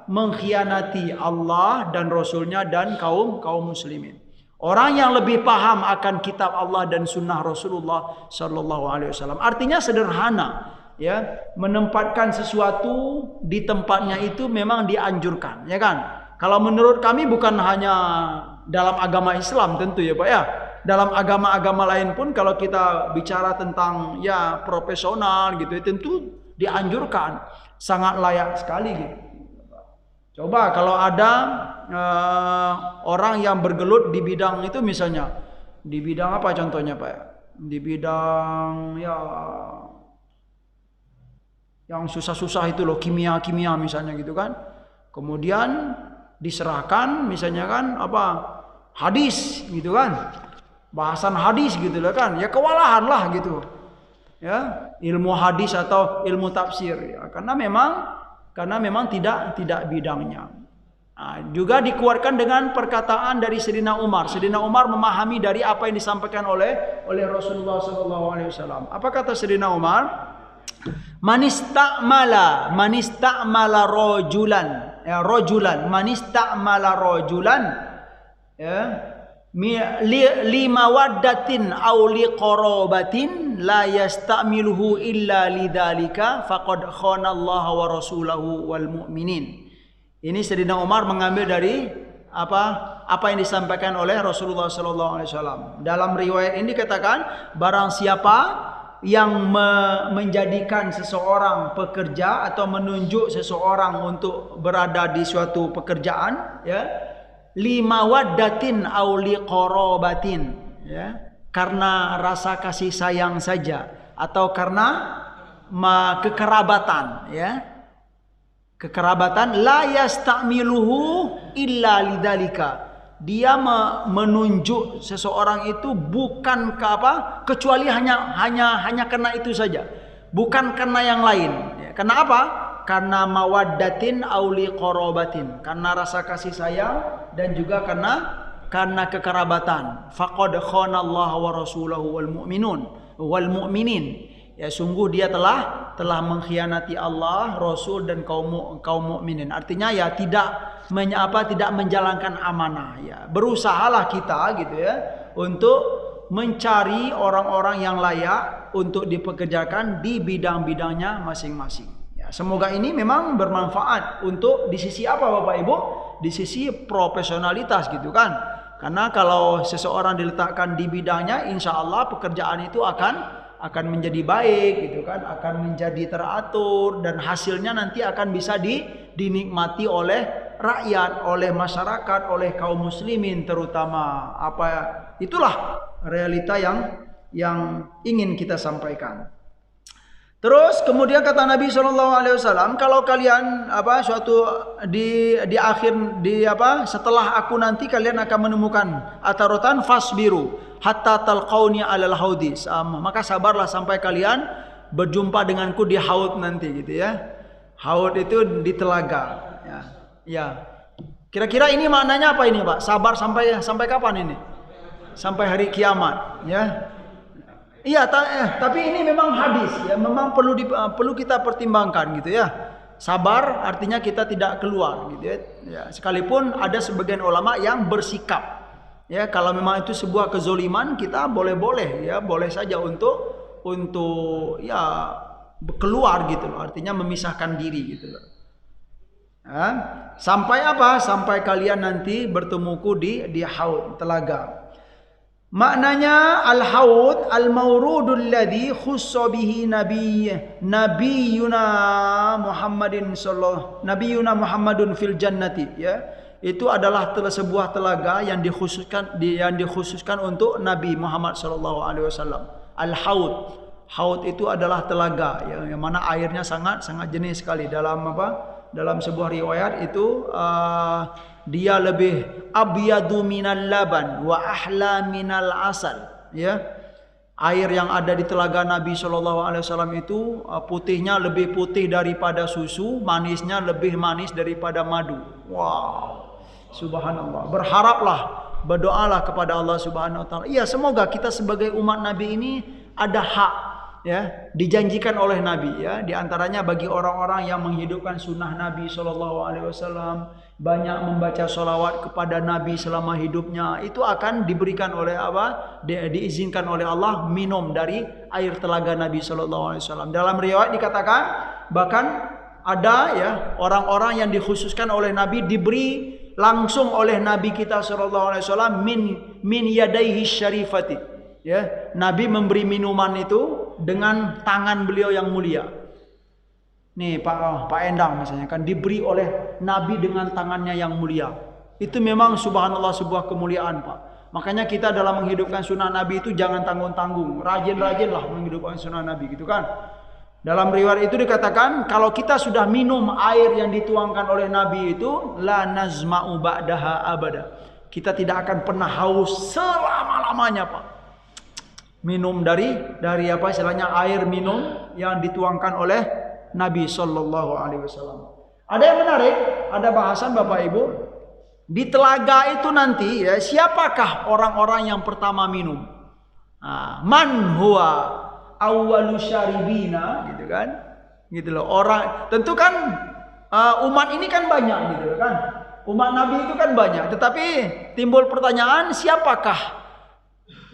Speaker 1: mengkhianati Allah dan Rasulnya dan kaum muslimin. Orang yang lebih paham akan kitab Allah dan sunnah Rasulullah SAW. Artinya sederhana. Ya, menempatkan sesuatu di tempatnya itu memang dianjurkan, ya kan? Kalau menurut kami bukan hanya dalam agama Islam tentu ya Pak ya. Dalam agama-agama lain pun kalau kita bicara tentang ya profesional gitu ya, tentu dianjurkan, sangat layak sekali gitu. Coba kalau ada orang yang bergelut di bidang itu misalnya, di bidang apa contohnya Pak ya? Di bidang ya yang susah-susah itu loh, kimia misalnya gitu kan. Kemudian diserahkan misalnya kan hadis gitu kan, bahasan hadis gitu lah kan, ya kewalahan lah gitu ya, ilmu hadis atau ilmu tafsir ya, karena memang tidak bidangnya. Nah, juga dikuatkan dengan perkataan dari Sayyidina Umar. Sayyidina Umar memahami dari apa yang disampaikan oleh Rasulullah SAW. Apa kata Sayyidina Umar? manistamala rojulan, ya, rojulan, manistamala rojulan, ya, lima waddatin aw liqarabatin la yastamiluhu illa lidzalika faqad khana Allah wa rasulahu wal mu'minin. Ini Sayyidina Umar mengambil dari apa yang disampaikan oleh Rasulullah sallallahu alaihi wasallam. Dalam riwayat ini dikatakan, barang siapa yang menjadikan seseorang pekerja atau menunjuk seseorang untuk berada di suatu pekerjaan, ya, lima waddatin aw liqarabatin, ya, karena rasa kasih sayang saja atau karena kekerabatan, ya, kekerabatan, la yastamiluhu illa lidzalika, dia menunjuk seseorang itu bukan ke kecuali hanya karena itu saja, bukan karena yang lain. Karena apa? Karena mawaddatin aw liqarabatin, karena rasa kasih sayang dan juga karena kekerabatan. Faqad khana Allah wa rasulahu wal mu'minin. Ya, sungguh dia telah mengkhianati Allah, Rasul dan kaum mukminin. Artinya ya tidak menjalankan amanah, ya. Berusahalah kita gitu ya untuk mencari orang-orang yang layak untuk dipekerjakan di bidang-bidangnya masing-masing. Ya, semoga ini memang bermanfaat untuk di sisi apa Bapak Ibu? Di sisi profesionalitas gitu kan. Karena kalau seseorang diletakkan di bidangnya, insya Allah pekerjaan itu akan menjadi baik gitu kan, akan menjadi teratur dan hasilnya nanti akan bisa dinikmati oleh rakyat, oleh masyarakat, oleh kaum muslimin terutama. Itulah realita yang ingin kita sampaikan. Terus kemudian kata Nabi SAW, kalau kalian setelah aku nanti kalian akan menemukan atarotan fasbiru hatta talqauni alal haudis, maka sabarlah sampai kalian berjumpa denganku di haud nanti gitu ya. Haud itu di telaga, ya. Kira-kira ini maknanya apa ini Pak? Sabar sampai kapan ini? Sampai hari kiamat, ya. Iya, tapi ini memang hadis, ya, memang perlu kita pertimbangkan gitu ya. Sabar artinya kita tidak keluar gitu ya. Ya, sekalipun ada sebagian ulama yang bersikap, ya, kalau memang itu sebuah kezoliman kita boleh ya, boleh saja untuk ya keluar gitu loh. Artinya memisahkan diri gitu loh. Ya, sampai apa? Sampai kalian nanti bertemuku di haud, telaga. Maknanya al-haud al-mawrudul ladzi khussa bihi nabiyuna Muhammadun fil jannati, ya. Itu adalah sebuah telaga yang dikhususkan untuk Nabi Muhammad sallallahu alaihi wasallam. Al-haud. Haud itu adalah telaga yang mana airnya sangat jenis sekali. Dalam sebuah riwayat itu dia lebih abyadu minal laban wa ahla minal asal, ya. Air yang ada di telaga Nabi sallallahu alaihi wasallam itu putihnya lebih putih daripada susu, manisnya lebih manis daripada madu. Wow. Subhanallah. Berdoalah kepada Allah Subhanahu wa taala. Iya, semoga kita sebagai umat Nabi ini ada hak, ya, dijanjikan oleh Nabi, ya, di antaranya bagi orang-orang yang menghidupkan sunnah Nabi sallallahu alaihi wasallam, banyak membaca sholawat kepada Nabi selama hidupnya, itu akan diberikan oleh diizinkan oleh Allah minum dari air telaga Nabi sallallahu alaihi wasallam. Dalam riwayat dikatakan bahkan ada, ya, orang-orang yang dikhususkan oleh Nabi diberi langsung oleh Nabi kita sallallahu alaihi wasallam min yadaihi syarifati. Ya, Nabi memberi minuman itu dengan tangan beliau yang mulia. Nih Pak Endang misalnya kan diberi oleh Nabi dengan tangannya yang mulia. Itu memang subhanallah sebuah kemuliaan, Pak. Makanya kita dalam menghidupkan sunnah Nabi itu jangan tanggung-tanggung, rajin-rajinlah menghidupkan sunnah Nabi gitu kan. Dalam riwayat itu dikatakan kalau kita sudah minum air yang dituangkan oleh Nabi itu la nazma'u ba'daha abada. Kita tidak akan pernah haus selama-lamanya, Pak. Minum dari istilahnya air minum yang dituangkan oleh Nabi sallallahu alaihi wasallam. Ada yang menarik, ada bahasan Bapak Ibu. Di telaga itu nanti, ya, siapakah orang-orang yang pertama minum? Man huwa awwalu syaribina, gitu kan? Gitu loh. Orang tentu kan umat ini kan banyak gitu kan. Umat Nabi itu kan banyak, tetapi timbul pertanyaan siapakah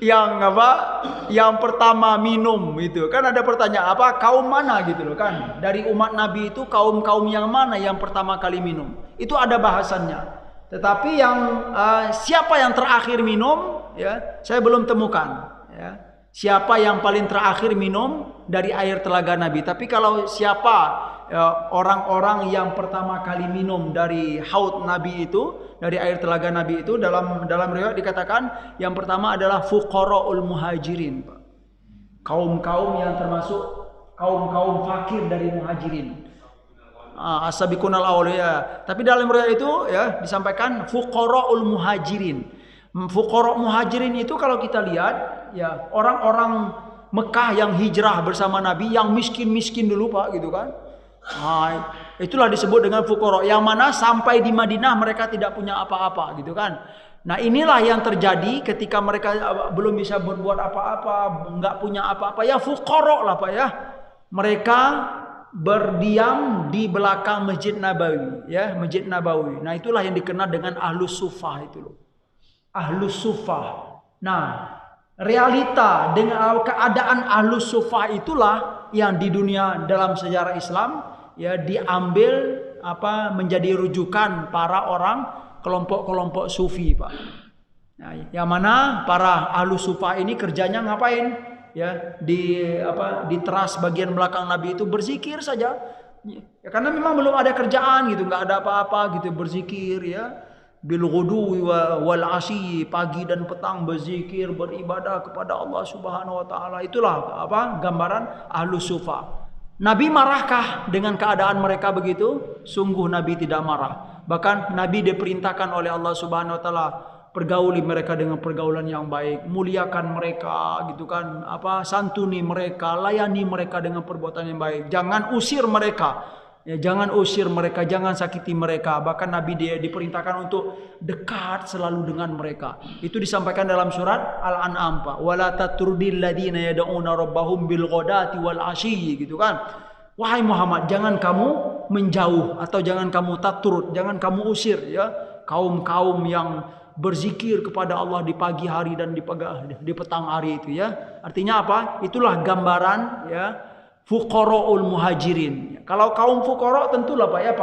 Speaker 1: yang pertama minum gitu kan, ada pertanyaan kaum mana gitu loh kan, dari umat Nabi itu kaum yang mana yang pertama kali minum, itu ada bahasannya. Tetapi yang siapa yang terakhir minum, ya saya belum temukan ya, siapa yang paling terakhir minum dari air telaga Nabi. Tapi kalau siapa orang-orang yang pertama kali minum dari haud Nabi itu, dari air telaga Nabi itu, dalam riwayat dikatakan yang pertama adalah fuqaraul muhajirin, Pak. Kaum-kaum yang termasuk kaum fakir dari muhajirin. As-sabiqunal awwal ya. Tapi dalam riwayat itu ya disampaikan fuqaraul muhajirin. Fuqara muhajirin itu kalau kita lihat ya orang-orang Mekah yang hijrah bersama Nabi, yang miskin-miskin dulu, Pak, gitu kan. Itulah disebut dengan fuqara, yang mana sampai di Madinah mereka tidak punya apa-apa gitu kan. Nah, inilah yang terjadi ketika mereka belum bisa berbuat apa-apa, nggak punya apa-apa, ya fuqara lah, Pak, ya. Mereka berdiam di belakang Masjid Nabawi, ya, Masjid Nabawi. Nah, itulah yang dikenal dengan Ahlus Suffah itu loh. Ahlus Suffah. Nah, realita dengan keadaan Ahlus Suffah itulah yang di dunia dalam sejarah Islam ya diambil menjadi rujukan para orang kelompok-kelompok sufi, Pak. Nah, yang mana para Ahlus Suffah ini kerjanya ngapain? Ya, di teras bagian belakang Nabi itu berzikir saja. Ya, karena memang belum ada kerjaan gitu, nggak ada apa-apa gitu, berzikir ya. Bil ghudwi wal asyi, pagi dan petang berzikir, beribadah kepada Allah Subhanahu wa taala. Itulah gambaran Ahlus Suffah. Nabi marahkah dengan keadaan mereka begitu? Sungguh Nabi tidak marah. Bahkan Nabi diperintahkan oleh Allah Subhanahu wa taala, pergauli mereka dengan pergaulan yang baik, muliakan mereka gitu kan, santuni mereka, layani mereka dengan perbuatan yang baik. Jangan usir mereka. Ya, jangan usir mereka, jangan sakiti mereka. Bahkan Nabi dia diperintahkan untuk dekat selalu dengan mereka. Itu disampaikan dalam surat Al-An'am, Pak. Wala tatrudil ladina yad'una rabbahum bil ghadati wal asyi, gitu kan. Wahai Muhammad, jangan kamu menjauh atau jangan kamu tatrud, jangan kamu usir ya kaum-kaum yang berzikir kepada Allah di pagi hari dan di petang hari itu ya. Artinya apa? Itulah gambaran ya fuqaraul muhajirin. Kalau kaum fuqara tentulah, Pak, ya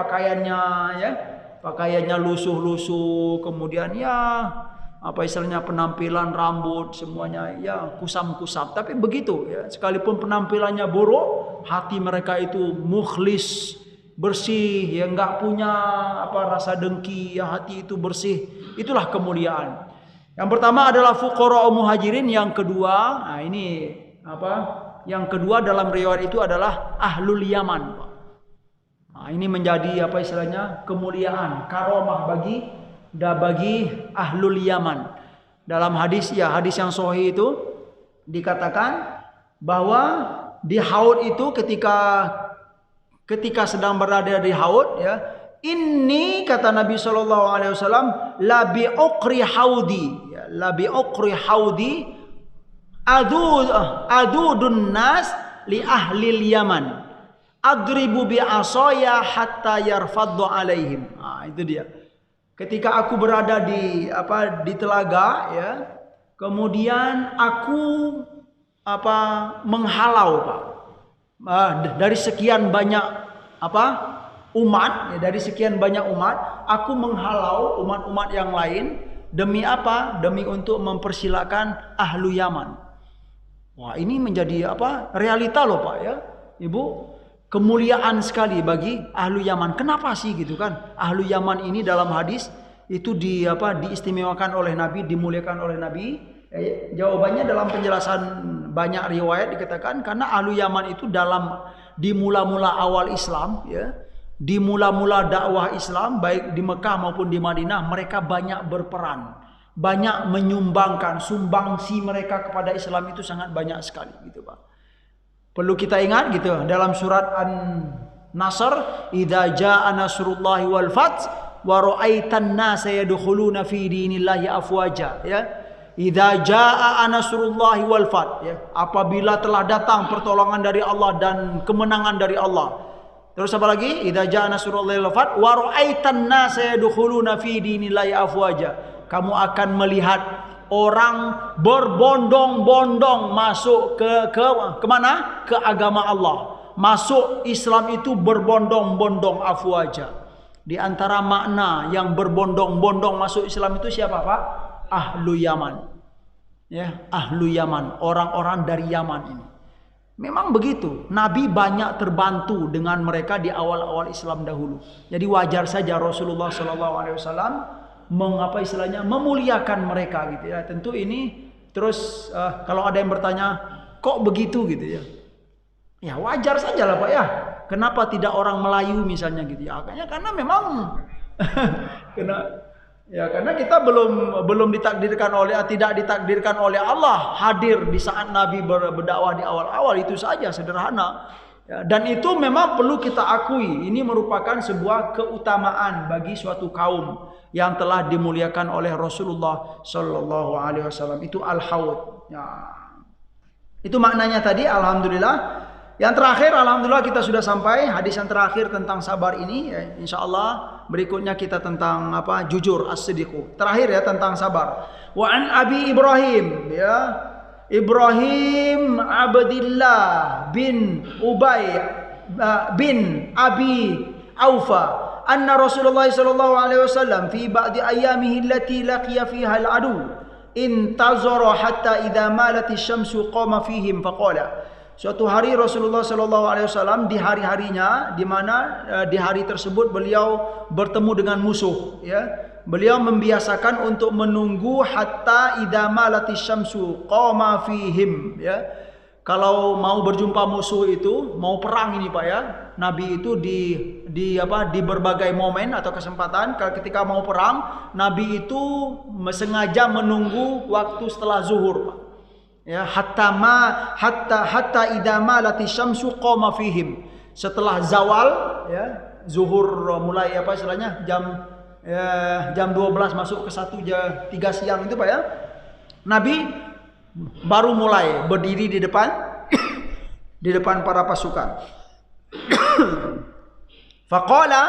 Speaker 1: pakaiannya lusuh-lusuh, kemudian ya istilahnya penampilan rambut semuanya ya kusam-kusam. Tapi begitu ya, sekalipun penampilannya buruk, hati mereka itu mukhlis, bersih, ya nggak punya rasa dengki, ya hati itu bersih. Itulah kemuliaan. Yang pertama adalah fuqara muhajirin, yang kedua, yang kedua dalam riwayat itu adalah ahlul Yaman, Pak. Nah, ini menjadi istilahnya kemuliaan, karomah bagi ahlul Yaman. Dalam hadis yang sahih itu dikatakan bahwa di haud itu ketika sedang berada di haud ya, ini kata Nabi SAW, la bi uqri haudi adudun nas li ahlil Yaman adribu bi asaya hatta yarfaddu alaihim. Itu dia. Ketika aku berada di telaga ya, kemudian aku menghalau, Pak, dari sekian banyak umat ya, dari sekian banyak umat aku menghalau umat-umat yang lain demi demi untuk mempersilakan ahlu Yaman. Wah, ini menjadi realita loh, Pak, ya Ibu, kemuliaan sekali bagi ahlu Yaman. Kenapa sih gitu kan? Ahlu Yaman ini dalam hadis itu diistimewakan oleh Nabi, dimuliakan oleh Nabi. Jawabannya dalam penjelasan banyak riwayat dikatakan karena ahlu Yaman itu di mula-mula awal Islam ya, di mula-mula dakwah Islam baik di Mekah maupun di Madinah, mereka banyak berperan, banyak menyumbangkan, sumbangsi mereka kepada Islam itu sangat banyak sekali gitu, Pak. Perlu kita ingat gitu dalam surat An-Nasr, idza jaa nasrullahi wal fath wa ra'aitan nasa yadkhuluna fi dinillahi afwaja ya. Idza jaa nasrullahi wal fath, ya, apabila telah datang pertolongan dari Allah dan kemenangan dari Allah. Terus apa lagi? Idza jaa nasrullahi wal fath wa ra'aitan nasa yadkhuluna fi dinillahi afwaja. Kamu akan melihat orang berbondong-bondong masuk ke mana? Ke agama Allah. Masuk Islam itu berbondong-bondong afwaja. Di antara makna yang berbondong-bondong masuk Islam itu siapa, Pak? Ahlu Yaman, ya, ahlu Yaman, orang-orang dari Yaman ini. Memang begitu. Nabi banyak terbantu dengan mereka di awal-awal Islam dahulu. Jadi wajar saja Rasulullah SAW mengapa istilahnya memuliakan mereka gitu ya. Tentu ini terus kalau ada yang bertanya kok begitu gitu ya. Ya wajar saja lah Pak ya. Kenapa tidak orang Melayu misalnya gitu ya? Karena memang karena kita belum ditakdirkan tidak ditakdirkan oleh Allah hadir di saat Nabi berdakwah di awal-awal, itu saja, sederhana. Ya, dan itu memang perlu kita akui, ini merupakan sebuah keutamaan bagi suatu kaum yang telah dimuliakan oleh Rasulullah Shallallahu Alaihi Wasallam. Itu al-haud. Ya. Itu maknanya tadi. Alhamdulillah. Yang terakhir, alhamdulillah kita sudah sampai hadis yang terakhir tentang sabar ini. Ya, insya Allah berikutnya kita tentang apa? Jujur, as-siddiqu. Terakhir ya tentang sabar. Wa an Abi Ibrahim, ya, Ibrahim Abdillah bin Ubay bin Abi Aufa, anna Rasulullah sallallahu alaihi wasallam fi ba'di ayyamihi allati laqiya fiha al-adu intazara hatta idza malat asy-syamsu qama fihim faqala. Suatu hari Rasulullah sallallahu alaihi wasallam di hari-harinya, di mana di hari tersebut beliau bertemu dengan musuh, ya. Beliau membiasakan untuk menunggu hatta idza malatis syamsu qama fihim, ya. Kalau mau berjumpa musuh itu, mau perang ini Pak ya. Nabi itu di berbagai momen atau kesempatan ketika mau perang, Nabi itu sengaja menunggu waktu setelah zuhur, Pak. Ya, hatta idza malati syamsu qama fihim. Setelah zawal, ya, zuhur mulai apa istilahnya jam 12 masuk ke 3 siang itu Pak ya. Nabi baru mulai berdiri di depan para pasukan. Faqala,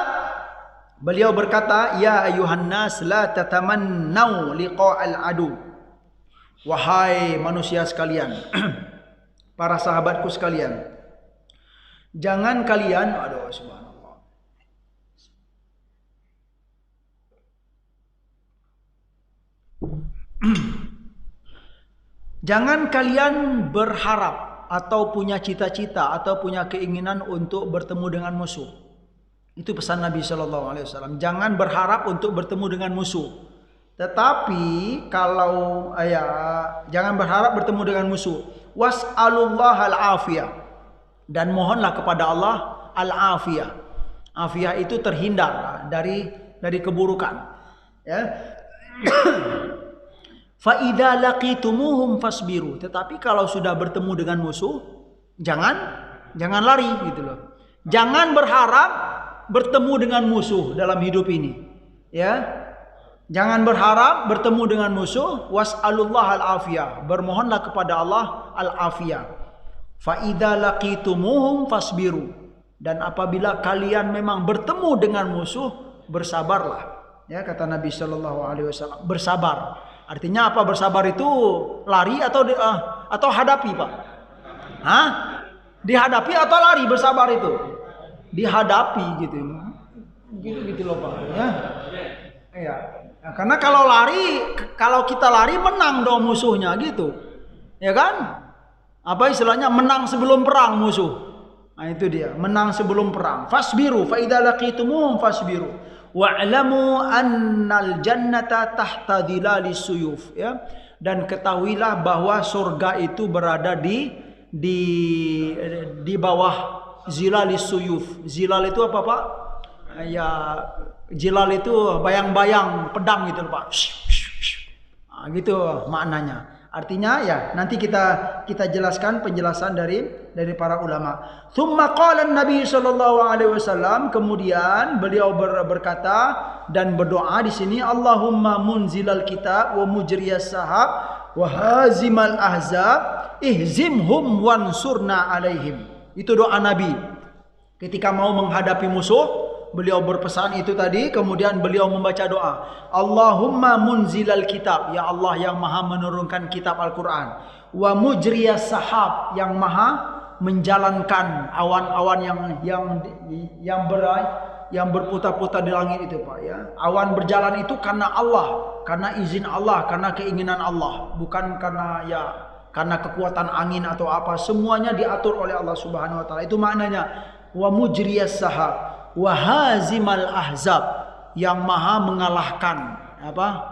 Speaker 1: beliau berkata, ya ayuhan nas la tatamannau liqa'al adu. Wahai manusia sekalian, para sahabatku sekalian, jangan kalian, subhanallah, jangan kalian berharap atau punya cita-cita atau punya keinginan untuk bertemu dengan musuh. Itu pesan Nabi Shallallahu Alaihi Wasallam. Jangan berharap untuk bertemu dengan musuh. Tetapi kalau jangan berharap bertemu dengan musuh. Was'alullah al-afiyah, dan mohonlah kepada Allah al-afiyah. Afiyah itu terhindar dari keburukan. Ya. Fa idza laqitumuhum fasbiru. Tetapi kalau sudah bertemu dengan musuh, jangan lari gitu loh. Jangan berharap bertemu dengan musuh dalam hidup ini. Ya. Jangan berharap bertemu dengan musuh. Was'alullah al-afiyah, bermohonlah kepada Allah al-afiyah. Fa idza laqitumuhum fasbiru, dan apabila kalian memang bertemu dengan musuh, bersabarlah. Ya, kata Nabi sallallahu alaihi wasallam, bersabar. Artinya apa bersabar itu? Lari atau hadapi, Pak? Hah? Dihadapi atau lari bersabar itu? Dihadapi gitu. Gitu loh, Pak. Ya. Iya. Nah, karena kalau kita lari menang dong musuhnya gitu. Ya kan? Apa istilahnya, menang sebelum perang musuh. Nah itu dia, menang sebelum perang. Fasbiru fa idza laqitumuhum fasbiru wa'lamu annal jannata tahta dhilalis suyuf, ya. Dan ketahuilah bahwa surga itu berada di bawah zilalis suyuf. Zilal itu apa, Pak? Ya, jilal itu bayang-bayang pedang gitu Pak. Nah, gitu maknanya. Artinya ya nanti kita jelaskan penjelasan dari para ulama. Tsumma qala Nabi sallallahu alaihi wasallam, kemudian beliau berkata dan berdoa di sini, Allahumma munzilal kitab wa mujriyas sahab Wahazimal ahzab ihzimhum wansurna alaihim. Itu doa Nabi ketika mau menghadapi musuh. Beliau berpesan itu tadi, kemudian beliau membaca doa, Allahumma munzilal kitab, ya Allah yang maha menurunkan kitab Al-Quran, wa mujriyas sahab, yang maha menjalankan awan-awan yang berputar-putar di langit itu, Pak, ya. Awan berjalan itu karena Allah, karena izin Allah, karena keinginan Allah, bukan karena kekuatan angin atau apa. Semuanya diatur oleh Allah Subhanahu wa taala. Itu maknanya wa mujriyas sahab. Wahazimal ahzab, yang maha mengalahkan,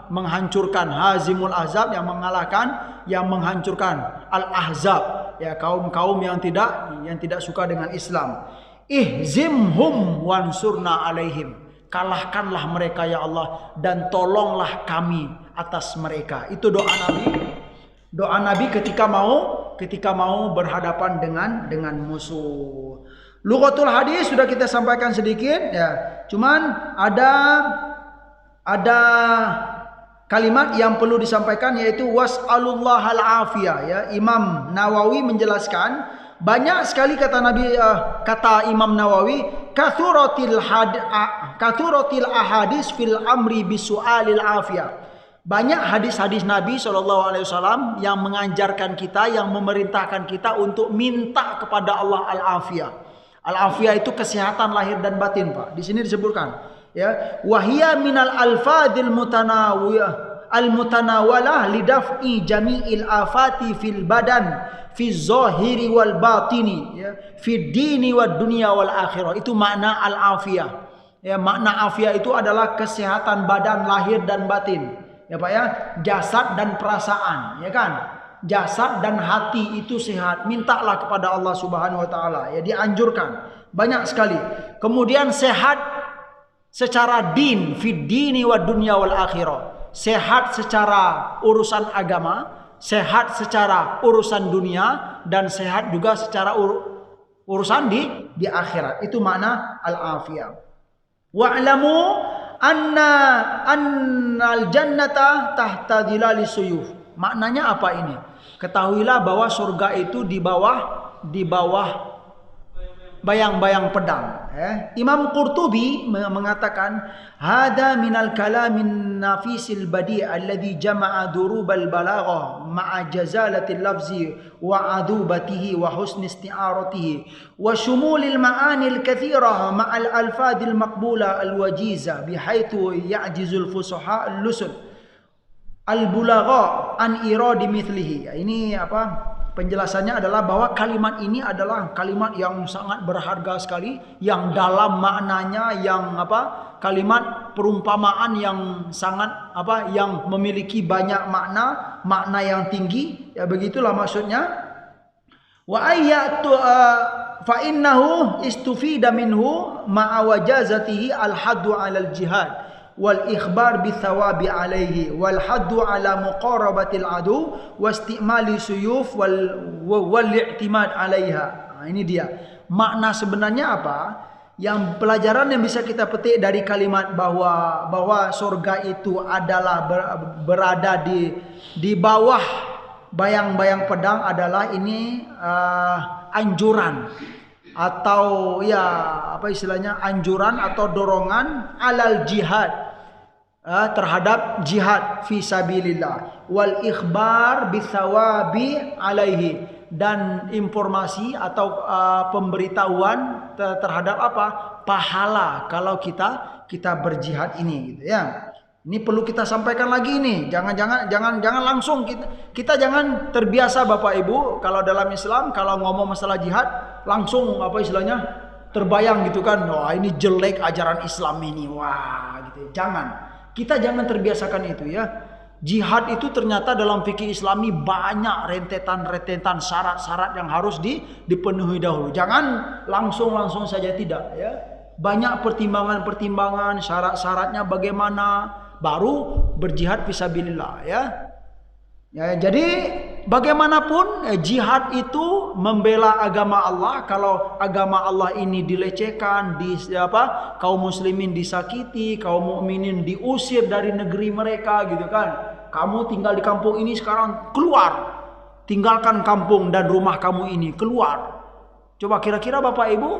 Speaker 1: menghancurkan. Hazimul ahzab, yang mengalahkan, yang menghancurkan. Al ahzab, ya, kaum-kaum yang tidak suka dengan Islam. Ihzimhum wansurna alaihim, kalahkanlah mereka ya Allah, dan tolonglah kami atas mereka. Itu doa Nabi ketika mau berhadapan dengan musuh. Lughatul hadis sudah kita sampaikan sedikit, ya. Cuman ada kalimat yang perlu disampaikan, yaitu was'alullahal afiyah, ya. Imam Nawawi menjelaskan, banyak sekali kata Imam Nawawi, kathuratil ahadis fil amri bisu'alil afiyah. Banyak hadis-hadis Nabi SAW yang mengajarkan kita, yang memerintahkan kita untuk minta kepada Allah al-afiyah. Al-afiyah itu kesehatan lahir dan batin, Pak. Di sini disebutkan, ya, wahia minal alfadil mutanawalah lidaf'i jami'il afati fil badan fi zahiri wal batini, ya, fi dini wad dunya wal akhirah. Itu makna al-afiyah. Ya, makna afiyah itu adalah kesehatan badan lahir dan batin, ya Pak, ya, jasad dan perasaan, ya kan. Jasad dan hati itu sehat, mintalah kepada Allah Subhanahu wa taala, ya, dianjurkan banyak sekali. Kemudian sehat secara din, fid dini wad dunya wal akhirah. Sehat secara urusan agama, sehat secara urusan dunia, dan sehat juga secara urusan di akhirat. Itu makna al-afiyah. Wa'lamu annal jannata tahta dhilali suyuf. Maknanya apa ini? Ketahuilah bahwa surga itu di bawah bayang-bayang pedang. Imam Qurtubi mengatakan, hada minal kalamin nafisil badi' alladhi jama'a durubal balaghah ma'a jazalatil lafzi wa adubatihi wa husni isti'aratihi wa shumulil ma'anil kathirah ma'al alfadil maqbula al-wajiza bihaithu ya'jizul fusuha al-lusun al-bulagha an iradi mithlihi. Ini penjelasannya adalah bahwa kalimat ini adalah kalimat yang sangat berharga sekali, yang dalam maknanya, yang kalimat perumpamaan yang sangat yang memiliki banyak makna yang tinggi, ya, begitulah maksudnya. Wa ayyatu fa innahu istufida minhu ma'a wajazatihi al-haddu 'alal jihad wal ikhbar bi thawabi alaihi wal haddu ala muqarabatil adu wastimali suyuf wal i'timad alaiha. Nah, ini dia makna sebenarnya apa, yang pelajaran yang bisa kita petik dari kalimat bahwa surga itu adalah berada di bawah bayang-bayang pedang adalah ini anjuran atau anjuran atau dorongan alal jihad, terhadap jihad fi sabilillah, wal ikhbar bithawabi alaihi, dan informasi atau pemberitahuan terhadap pahala kalau kita berjihad ini, gitu ya. Ini perlu kita sampaikan lagi nih. Jangan langsung kita jangan terbiasa Bapak Ibu kalau dalam Islam kalau ngomong masalah jihad langsung terbayang gitu kan. Wah, ini jelek ajaran Islam ini. Wah, gitu. Kita jangan terbiasakan itu, ya. Jihad itu ternyata dalam fikih Islami banyak rentetan syarat-syarat yang harus dipenuhi dahulu. Jangan langsung saja, tidak, ya. Banyak pertimbangan, syarat-syaratnya bagaimana baru berjihad fisabilillah, ya. Ya, jadi bagaimanapun jihad itu membela agama Allah. Kalau agama Allah ini dilecehkan, kaum muslimin disakiti, kaum mukminin diusir dari negeri mereka, gitu kan. kamu tinggal di kampung ini sekarang keluar. Tinggalkan kampung dan rumah kamu ini, keluar. Coba kira-kira Bapak Ibu,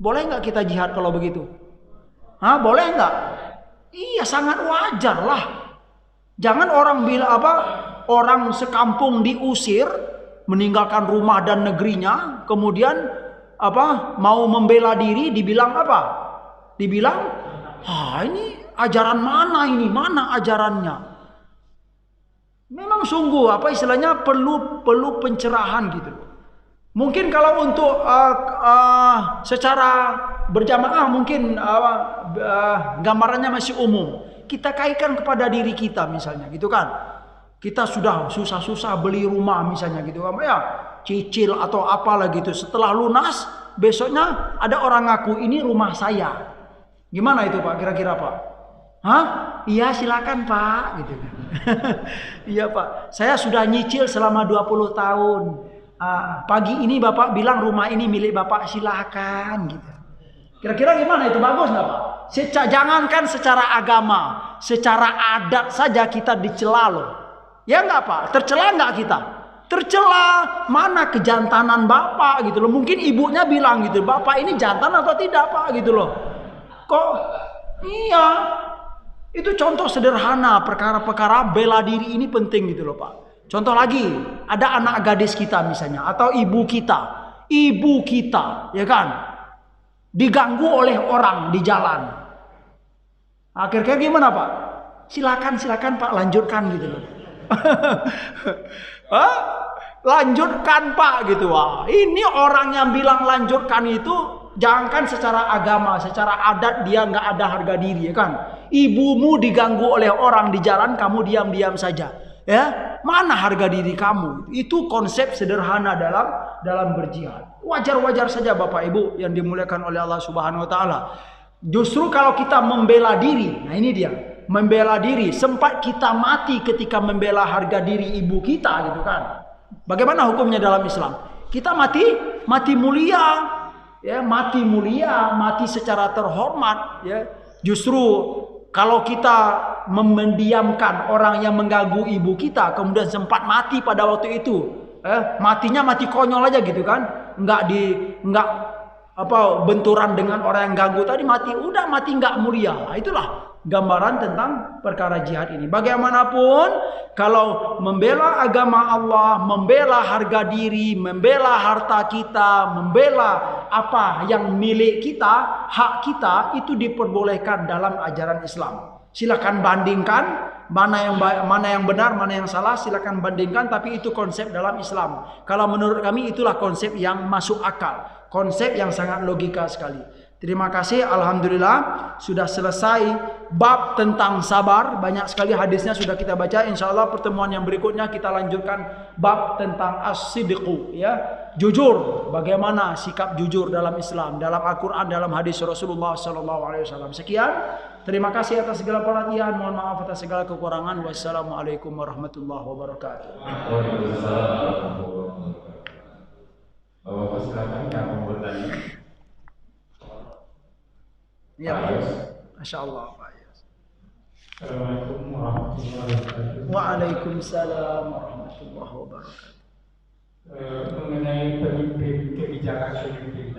Speaker 1: boleh nggak kita jihad kalau begitu? Hah, boleh nggak? Iya, sangat wajar lah. Jangan orang bilang apa? Orang sekampung diusir, meninggalkan rumah dan negerinya, kemudian apa? Mau membela diri, dibilang apa? Dibilang, ini ajaran mana ini? Mana ajarannya? Memang sungguh apa istilahnya perlu pencerahan gitu. Mungkin kalau untuk secara berjamaah mungkin gambarannya masih umum. Kita kaitkan kepada diri kita misalnya gitu kan. Kita sudah susah-susah beli rumah misalnya gitu kan ya, cicil atau apalah gitu. Setelah lunas, besoknya ada orang ngaku ini rumah saya. Gimana itu Pak kira-kira Pak? Hah? Iya silakan Pak gitu. Iya Pak, saya sudah nyicil selama 20 tahun. Pagi ini Bapak bilang rumah ini milik Bapak, silakan gitu. Kira-kira gimana itu, bagus nggak Pak? Jangankan secara agama, secara adat saja kita dicela loh. Ya nggak Pak? Tercela nggak kita? Tercela, mana kejantanan Bapak gitu loh. Mungkin ibunya bilang gitu, Bapak ini jantan atau tidak Pak gitu loh. Kok? Iya. Itu contoh sederhana, perkara-perkara bela diri ini penting gitu loh Pak. Contoh lagi, ada anak gadis kita misalnya, atau ibu kita, ya kan, diganggu oleh orang di jalan. Akhirnya gimana Pak? Silakan Pak, lanjutkan gitu loh. Lanjutkan Pak gitu. Wah, ini orang yang bilang lanjutkan itu, jangankan secara agama, secara adat dia nggak ada harga diri, ya kan? Ibumu diganggu oleh orang di jalan, kamu diam-diam saja, ya? Mana harga diri kamu? Itu konsep sederhana dalam berjihad. Wajar-wajar saja Bapak Ibu yang dimuliakan oleh Allah Subhanahu Wa Taala. Justru kalau kita membela diri, nah ini dia, membela diri. Sempat kita mati ketika membela harga diri ibu kita, gitu kan? Bagaimana hukumnya dalam Islam? Kita mati mulia. Ya, mati mulia, mati secara terhormat, ya. Justru kalau kita mendiamkan orang yang mengganggu ibu kita, kemudian sempat mati pada waktu itu, matinya mati konyol aja gitu kan, nggak benturan dengan orang yang ganggu tadi, mati nggak mulia. Nah, itulah gambaran tentang perkara jihad ini. Bagaimanapun, kalau membela agama Allah, membela harga diri, membela harta kita, membela apa yang milik kita, hak kita, itu diperbolehkan dalam ajaran Islam. Silakan bandingkan mana yang benar, mana yang salah, silakan bandingkan, tapi itu konsep dalam Islam. Kalau menurut kami itulah konsep yang masuk akal, konsep yang sangat logika sekali. Terima kasih, alhamdulillah sudah selesai bab tentang sabar. Banyak sekali hadisnya sudah kita baca. Insyaallah pertemuan yang berikutnya kita lanjutkan bab tentang as-sidqu, ya, jujur. Bagaimana sikap jujur dalam Islam, dalam Al-Quran, dalam hadis Rasulullah SAW. Sekian, terima kasih atas segala perhatian. Mohon maaf atas segala kekurangan. Wassalamualaikum warahmatullahi wabarakatuh.
Speaker 2: Waalaikumsalam. Bapak silakan yang mau bertanya.
Speaker 1: Ya, Masya Allah Pak.
Speaker 2: Assalamualaikum warahmatullahi wabarakatuh.
Speaker 1: Waalaikumsalam warahmatullahi wabarakatuh.
Speaker 2: Mengenai pemimpin, kebijakan pemimpin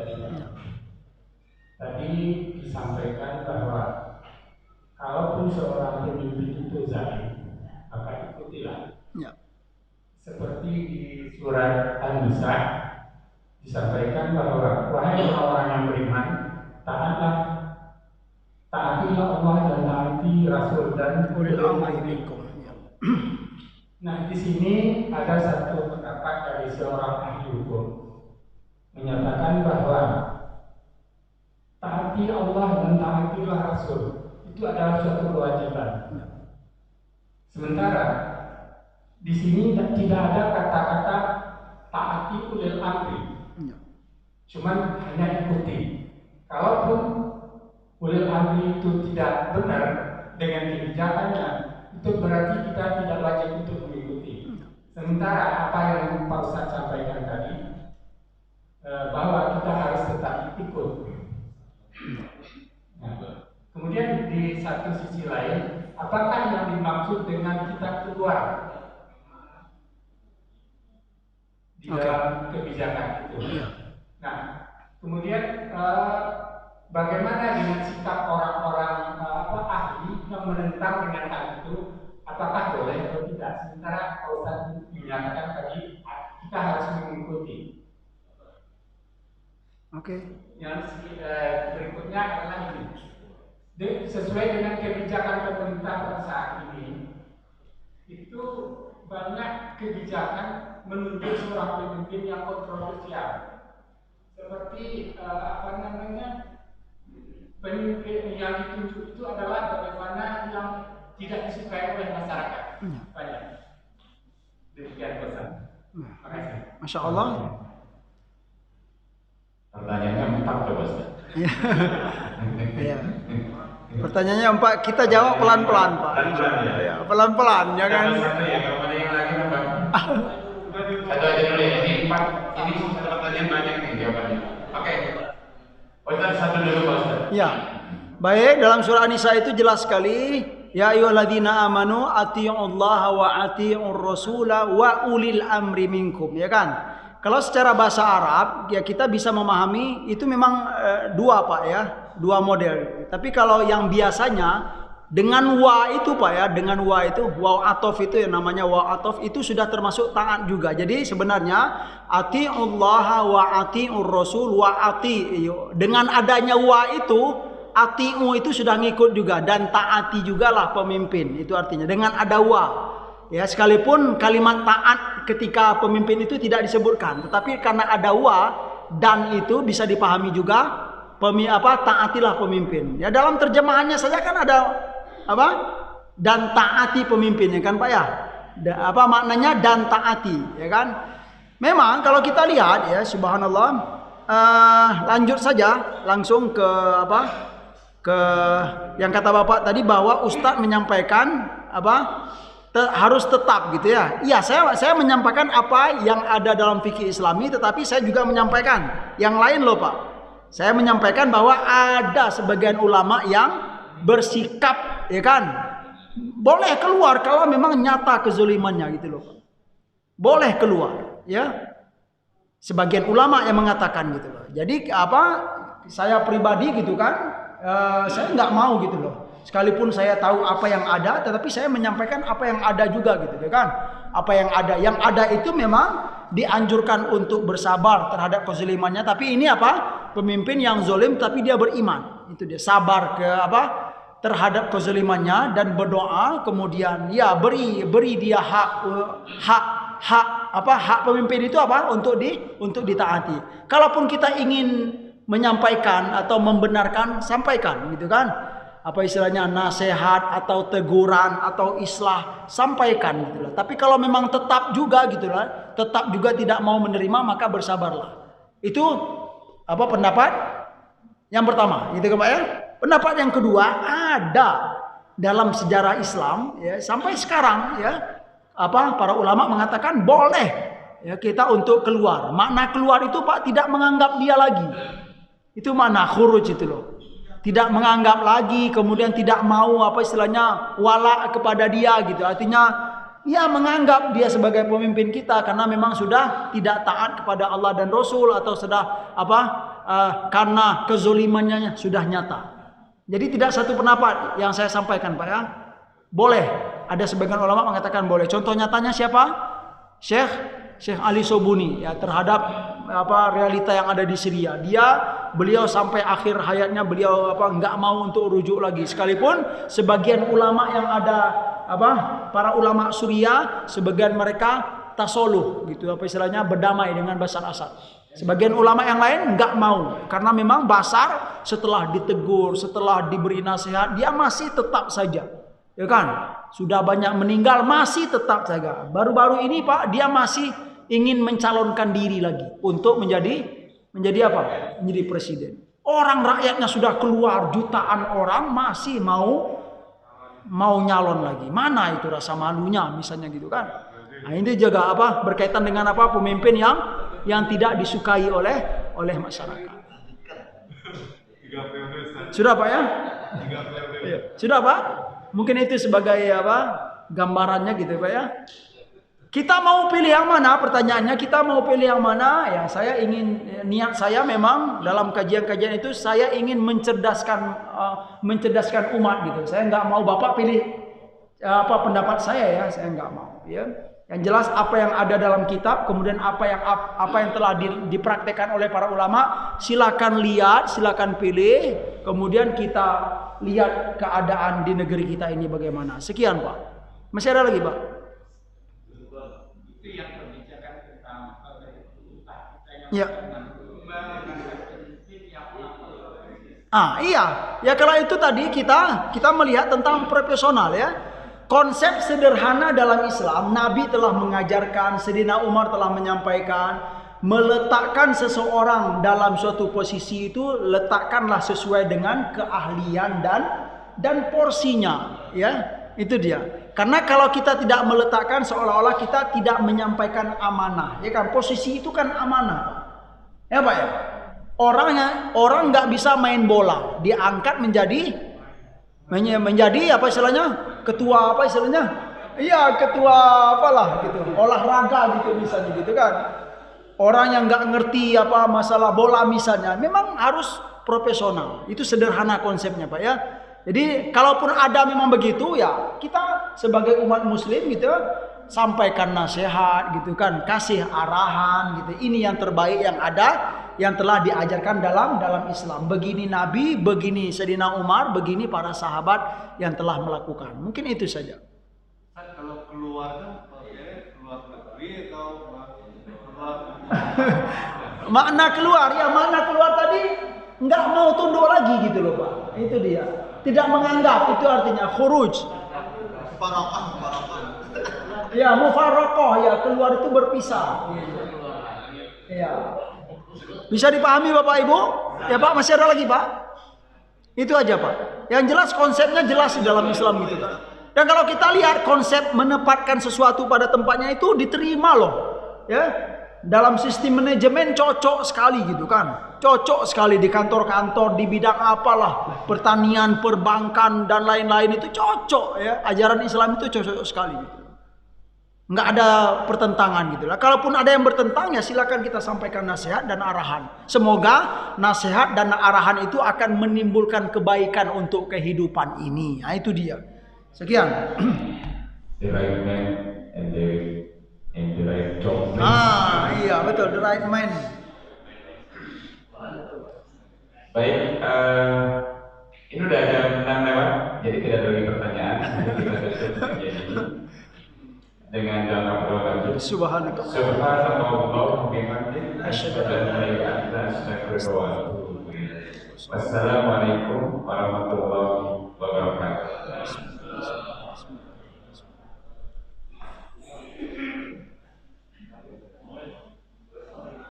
Speaker 2: tadi disampaikan bahwa kalaupun seorang pemimpin itu zalim, maka ikutilah. Ya. Seperti di surat An-Nisa disampaikan bahwa wahai orang yang beriman, taatilah Allah dan taati Rasul dan ulil amri minkum. Nah, di sini ada satu pendapat dari seorang ahli hukum menyatakan bahwa taati Allah dan taatilah Rasul itu adalah suatu kewajiban. Sementara di sini tidak ada kata-kata taati ulil amri, cuman hanya ikuti. Kalaupun ulil amri itu tidak benar dengan kebijakannya, itu berarti kita tidak wajib untuk mengikuti. Sementara apa yang Pak Ustadz sampaikan tadi, bahwa kita harus tetap ikut. Nah, kemudian di satu sisi lain, apakah yang dimaksud dengan kita keluar di dalam kebijakan itu? Nah, kemudian bagaimana dengan sikap orang-orang ahli yang menentang dengan hal itu? Apakah boleh atau tidak? Sementara Pak Ustadz menyatakan tadi kita harus mengikuti. Yang berikutnya adalah ini. Sesuai dengan kebijakan pemerintah pada saat ini, itu banyak kebijakan menunjuk seorang pemimpin yang kontroversial. Seperti pemimpin yang ditunjuk itu adalah bagaimana yang tidak disukai oleh masyarakat. Banyak. Demikian pesan. Terima kasih.
Speaker 1: Masya Allah.
Speaker 3: Pertanyaannya 4 coba Ustaz.
Speaker 1: Iya. Pertanyaannya 4, kita jawab pelan-pelan Pak. Pelan-pelan, jangan.
Speaker 3: Satu ya, kalau ada yang lagi nambah. Satu aja dulu ya, ini 4. Ini pertanyaan banyak nih jawabannya. Oke. Ustaz satu dulu Pak Ustaz.
Speaker 1: Ya. Baik, dalam surah An-Nisa itu jelas sekali, ya ayyuhalladzina amanu atti'ullaha wa atti'ur rasula wa ulil amri minkum, ya kan? Kalau secara bahasa Arab ya kita bisa memahami itu memang dua Pak ya, dua model. Tapi kalau yang biasanya dengan wa itu Pak ya, dengan wa itu waw atof itu yang namanya waw atof itu sudah termasuk taat juga. Jadi sebenarnya atiullaha wa atiur rasul wa ati, dengan adanya wa itu atiu itu sudah ngikut juga dan taati jugalah pemimpin. Itu artinya dengan ada wa. Ya, sekalipun kalimat taat ketika pemimpin itu tidak disebutkan, tetapi karena ada wa dan itu bisa dipahami juga taatilah pemimpin. Ya, dalam terjemahannya saja kan ada dan taati pemimpin, ya kan Pak ya? Maknanya dan taati, ya kan? Memang kalau kita lihat ya, subhanallah, lanjut saja langsung ke ke yang kata Bapak tadi bahwa Ustadz menyampaikan harus tetap gitu ya. Iya, saya menyampaikan apa yang ada dalam fikih Islami, tetapi saya juga menyampaikan yang lain loh Pak. Saya menyampaikan bahwa ada sebagian ulama yang bersikap, ya kan, boleh keluar kalau memang nyata kezulimannya gitu loh Pak. Boleh keluar, ya. Sebagian ulama yang mengatakan gitu loh. Jadi saya pribadi gitu kan, saya nggak mau gitu loh. Sekalipun saya tahu apa yang ada, tetapi saya menyampaikan apa yang ada juga gitu, ya kan? Apa yang ada itu memang dianjurkan untuk bersabar terhadap kezalimannya. Tapi ini pemimpin yang zolim tapi dia beriman. Itu dia sabar terhadap kezalimannya dan berdoa, kemudian ya beri dia hak pemimpin itu untuk ditaati. Kalaupun kita ingin menyampaikan atau membenarkan, sampaikan gitu kan. Istilahnya nasihat atau teguran atau islah, sampaikan gitu lah. Tapi kalau memang tetap juga gitu lah, tetap juga tidak mau menerima, maka bersabarlah. Itu pendapat yang pertama, gitu kan Pak ya. Pendapat yang kedua, ada dalam sejarah Islam ya sampai sekarang ya, para ulama mengatakan boleh ya kita untuk keluar. Makna keluar itu Pak tidak menganggap dia lagi. Itu makna khuruj itu loh. Tidak menganggap lagi, kemudian tidak mau istilahnya wala kepada dia gitu. Artinya ya menganggap dia sebagai pemimpin kita karena memang sudah tidak taat kepada Allah dan Rasul atau sudah karena kezolimannya sudah nyata. Jadi tidak satu pendapat yang saya sampaikan Pak ya. Boleh, ada sebagian ulama mengatakan boleh. Contoh nyatanya siapa? Syekh Ali Sobuni ya, terhadap realita yang ada di Syria. Beliau sampai akhir hayatnya beliau nggak mau untuk rujuk lagi. Sekalipun sebagian ulama yang ada para ulama Suriah, sebagian mereka tasoluh gitu, istilahnya berdamai dengan Bashar Assad. Sebagian ulama yang lain nggak mau karena memang Bashar setelah ditegur, setelah diberi nasihat, dia masih tetap saja, ya kan? Sudah banyak meninggal, masih tetap saja. Baru-baru ini Pak, dia masih ingin mencalonkan diri lagi untuk menjadi menjadi presiden. Orang rakyatnya sudah keluar jutaan orang masih mau nyalon lagi. Mana itu rasa malunya misalnya gitu kan. Nah, ini juga berkaitan dengan pemimpin yang tidak disukai oleh masyarakat. Sudah Pak ya? Sudah Pak? Mungkin itu sebagai apa? Gambarannya gitu Pak ya. Kita mau pilih yang mana? Pertanyaannya kita mau pilih yang mana? Ya saya ingin, niat saya memang dalam kajian-kajian itu saya ingin mencerdaskan umat gitu. Saya nggak mau Bapak pilih apa pendapat saya ya, saya nggak mau ya. Yang jelas apa yang ada dalam kitab, kemudian apa yang telah dipraktekkan oleh para ulama, silakan lihat, silakan pilih, kemudian kita lihat keadaan di negeri kita ini bagaimana. Sekian Pak. Masih ada lagi Pak?
Speaker 2: Itu yang berbicara tentang
Speaker 1: Ya. Iya. Ya kalau itu tadi kita melihat tentang profesional ya. Konsep sederhana dalam Islam, Nabi telah mengajarkan, Sayyidina Umar telah menyampaikan, meletakkan seseorang dalam suatu posisi itu letakkanlah sesuai dengan keahlian dan porsinya, ya. Itu dia. Karena kalau kita tidak meletakkan seolah-olah kita tidak menyampaikan amanah, ya kan? Posisi itu kan amanah. Ya Pak ya. Orang nggak bisa main bola, diangkat menjadi apa istilahnya? Ketua apa istilahnya? Iya, ketua apalah gitu. Olahraga gitu misalnya gitu kan. Orang yang nggak ngerti apa masalah bola misalnya, memang harus profesional. Itu sederhana konsepnya Pak ya. Jadi kalaupun ada memang begitu ya, kita sebagai umat muslim gitu sampaikan nasihat gitu kan, kasih arahan gitu. Ini yang terbaik yang ada, yang telah diajarkan dalam Islam. Begini Nabi, begini Sayyidina Umar, begini para sahabat yang telah melakukan. Mungkin itu saja.
Speaker 4: Kalau keluar keluar negeri atau keluar
Speaker 1: makna keluar tadi nggak mau tunduk lagi gitu loh Pak. Itu dia. Tidak menganggap, itu artinya khuruj. Ya, mufarraqah ya, keluar itu berpisah. Ya. Bisa dipahami Bapak Ibu? Ya Pak, masih ada lagi Pak? Itu aja Pak. Yang jelas konsepnya jelas di dalam Islam gitu kan. Dan kalau kita lihat konsep menempatkan sesuatu pada tempatnya itu diterima loh. Ya. Dalam sistem manajemen cocok sekali gitu kan. Cocok sekali di kantor-kantor, di bidang apalah, pertanian, perbankan dan lain-lain itu cocok ya. Ajaran Islam itu cocok sekali gitu. Nggak ada pertentangan gitu lah. Kalaupun ada yang bertentang ya silakan kita sampaikan nasihat dan arahan. Semoga nasihat dan arahan itu akan menimbulkan kebaikan untuk kehidupan ini. Nah itu dia. Sekian.
Speaker 3: The right man and the right job.
Speaker 1: Iya betul, the right man.
Speaker 3: Baik, ini udah jam 6 lewat, jadi tidak ada lagi pertanyaan. Kita tutup kajian ini dengan doa berdoa.
Speaker 1: Subhanallah.
Speaker 3: Subhanallah, bihamdihi, asyhadu an la ilaha illa anta, astaghfiruka wa atubu ilaik. Wassalamualaikum warahmatullahi wabarakatuh.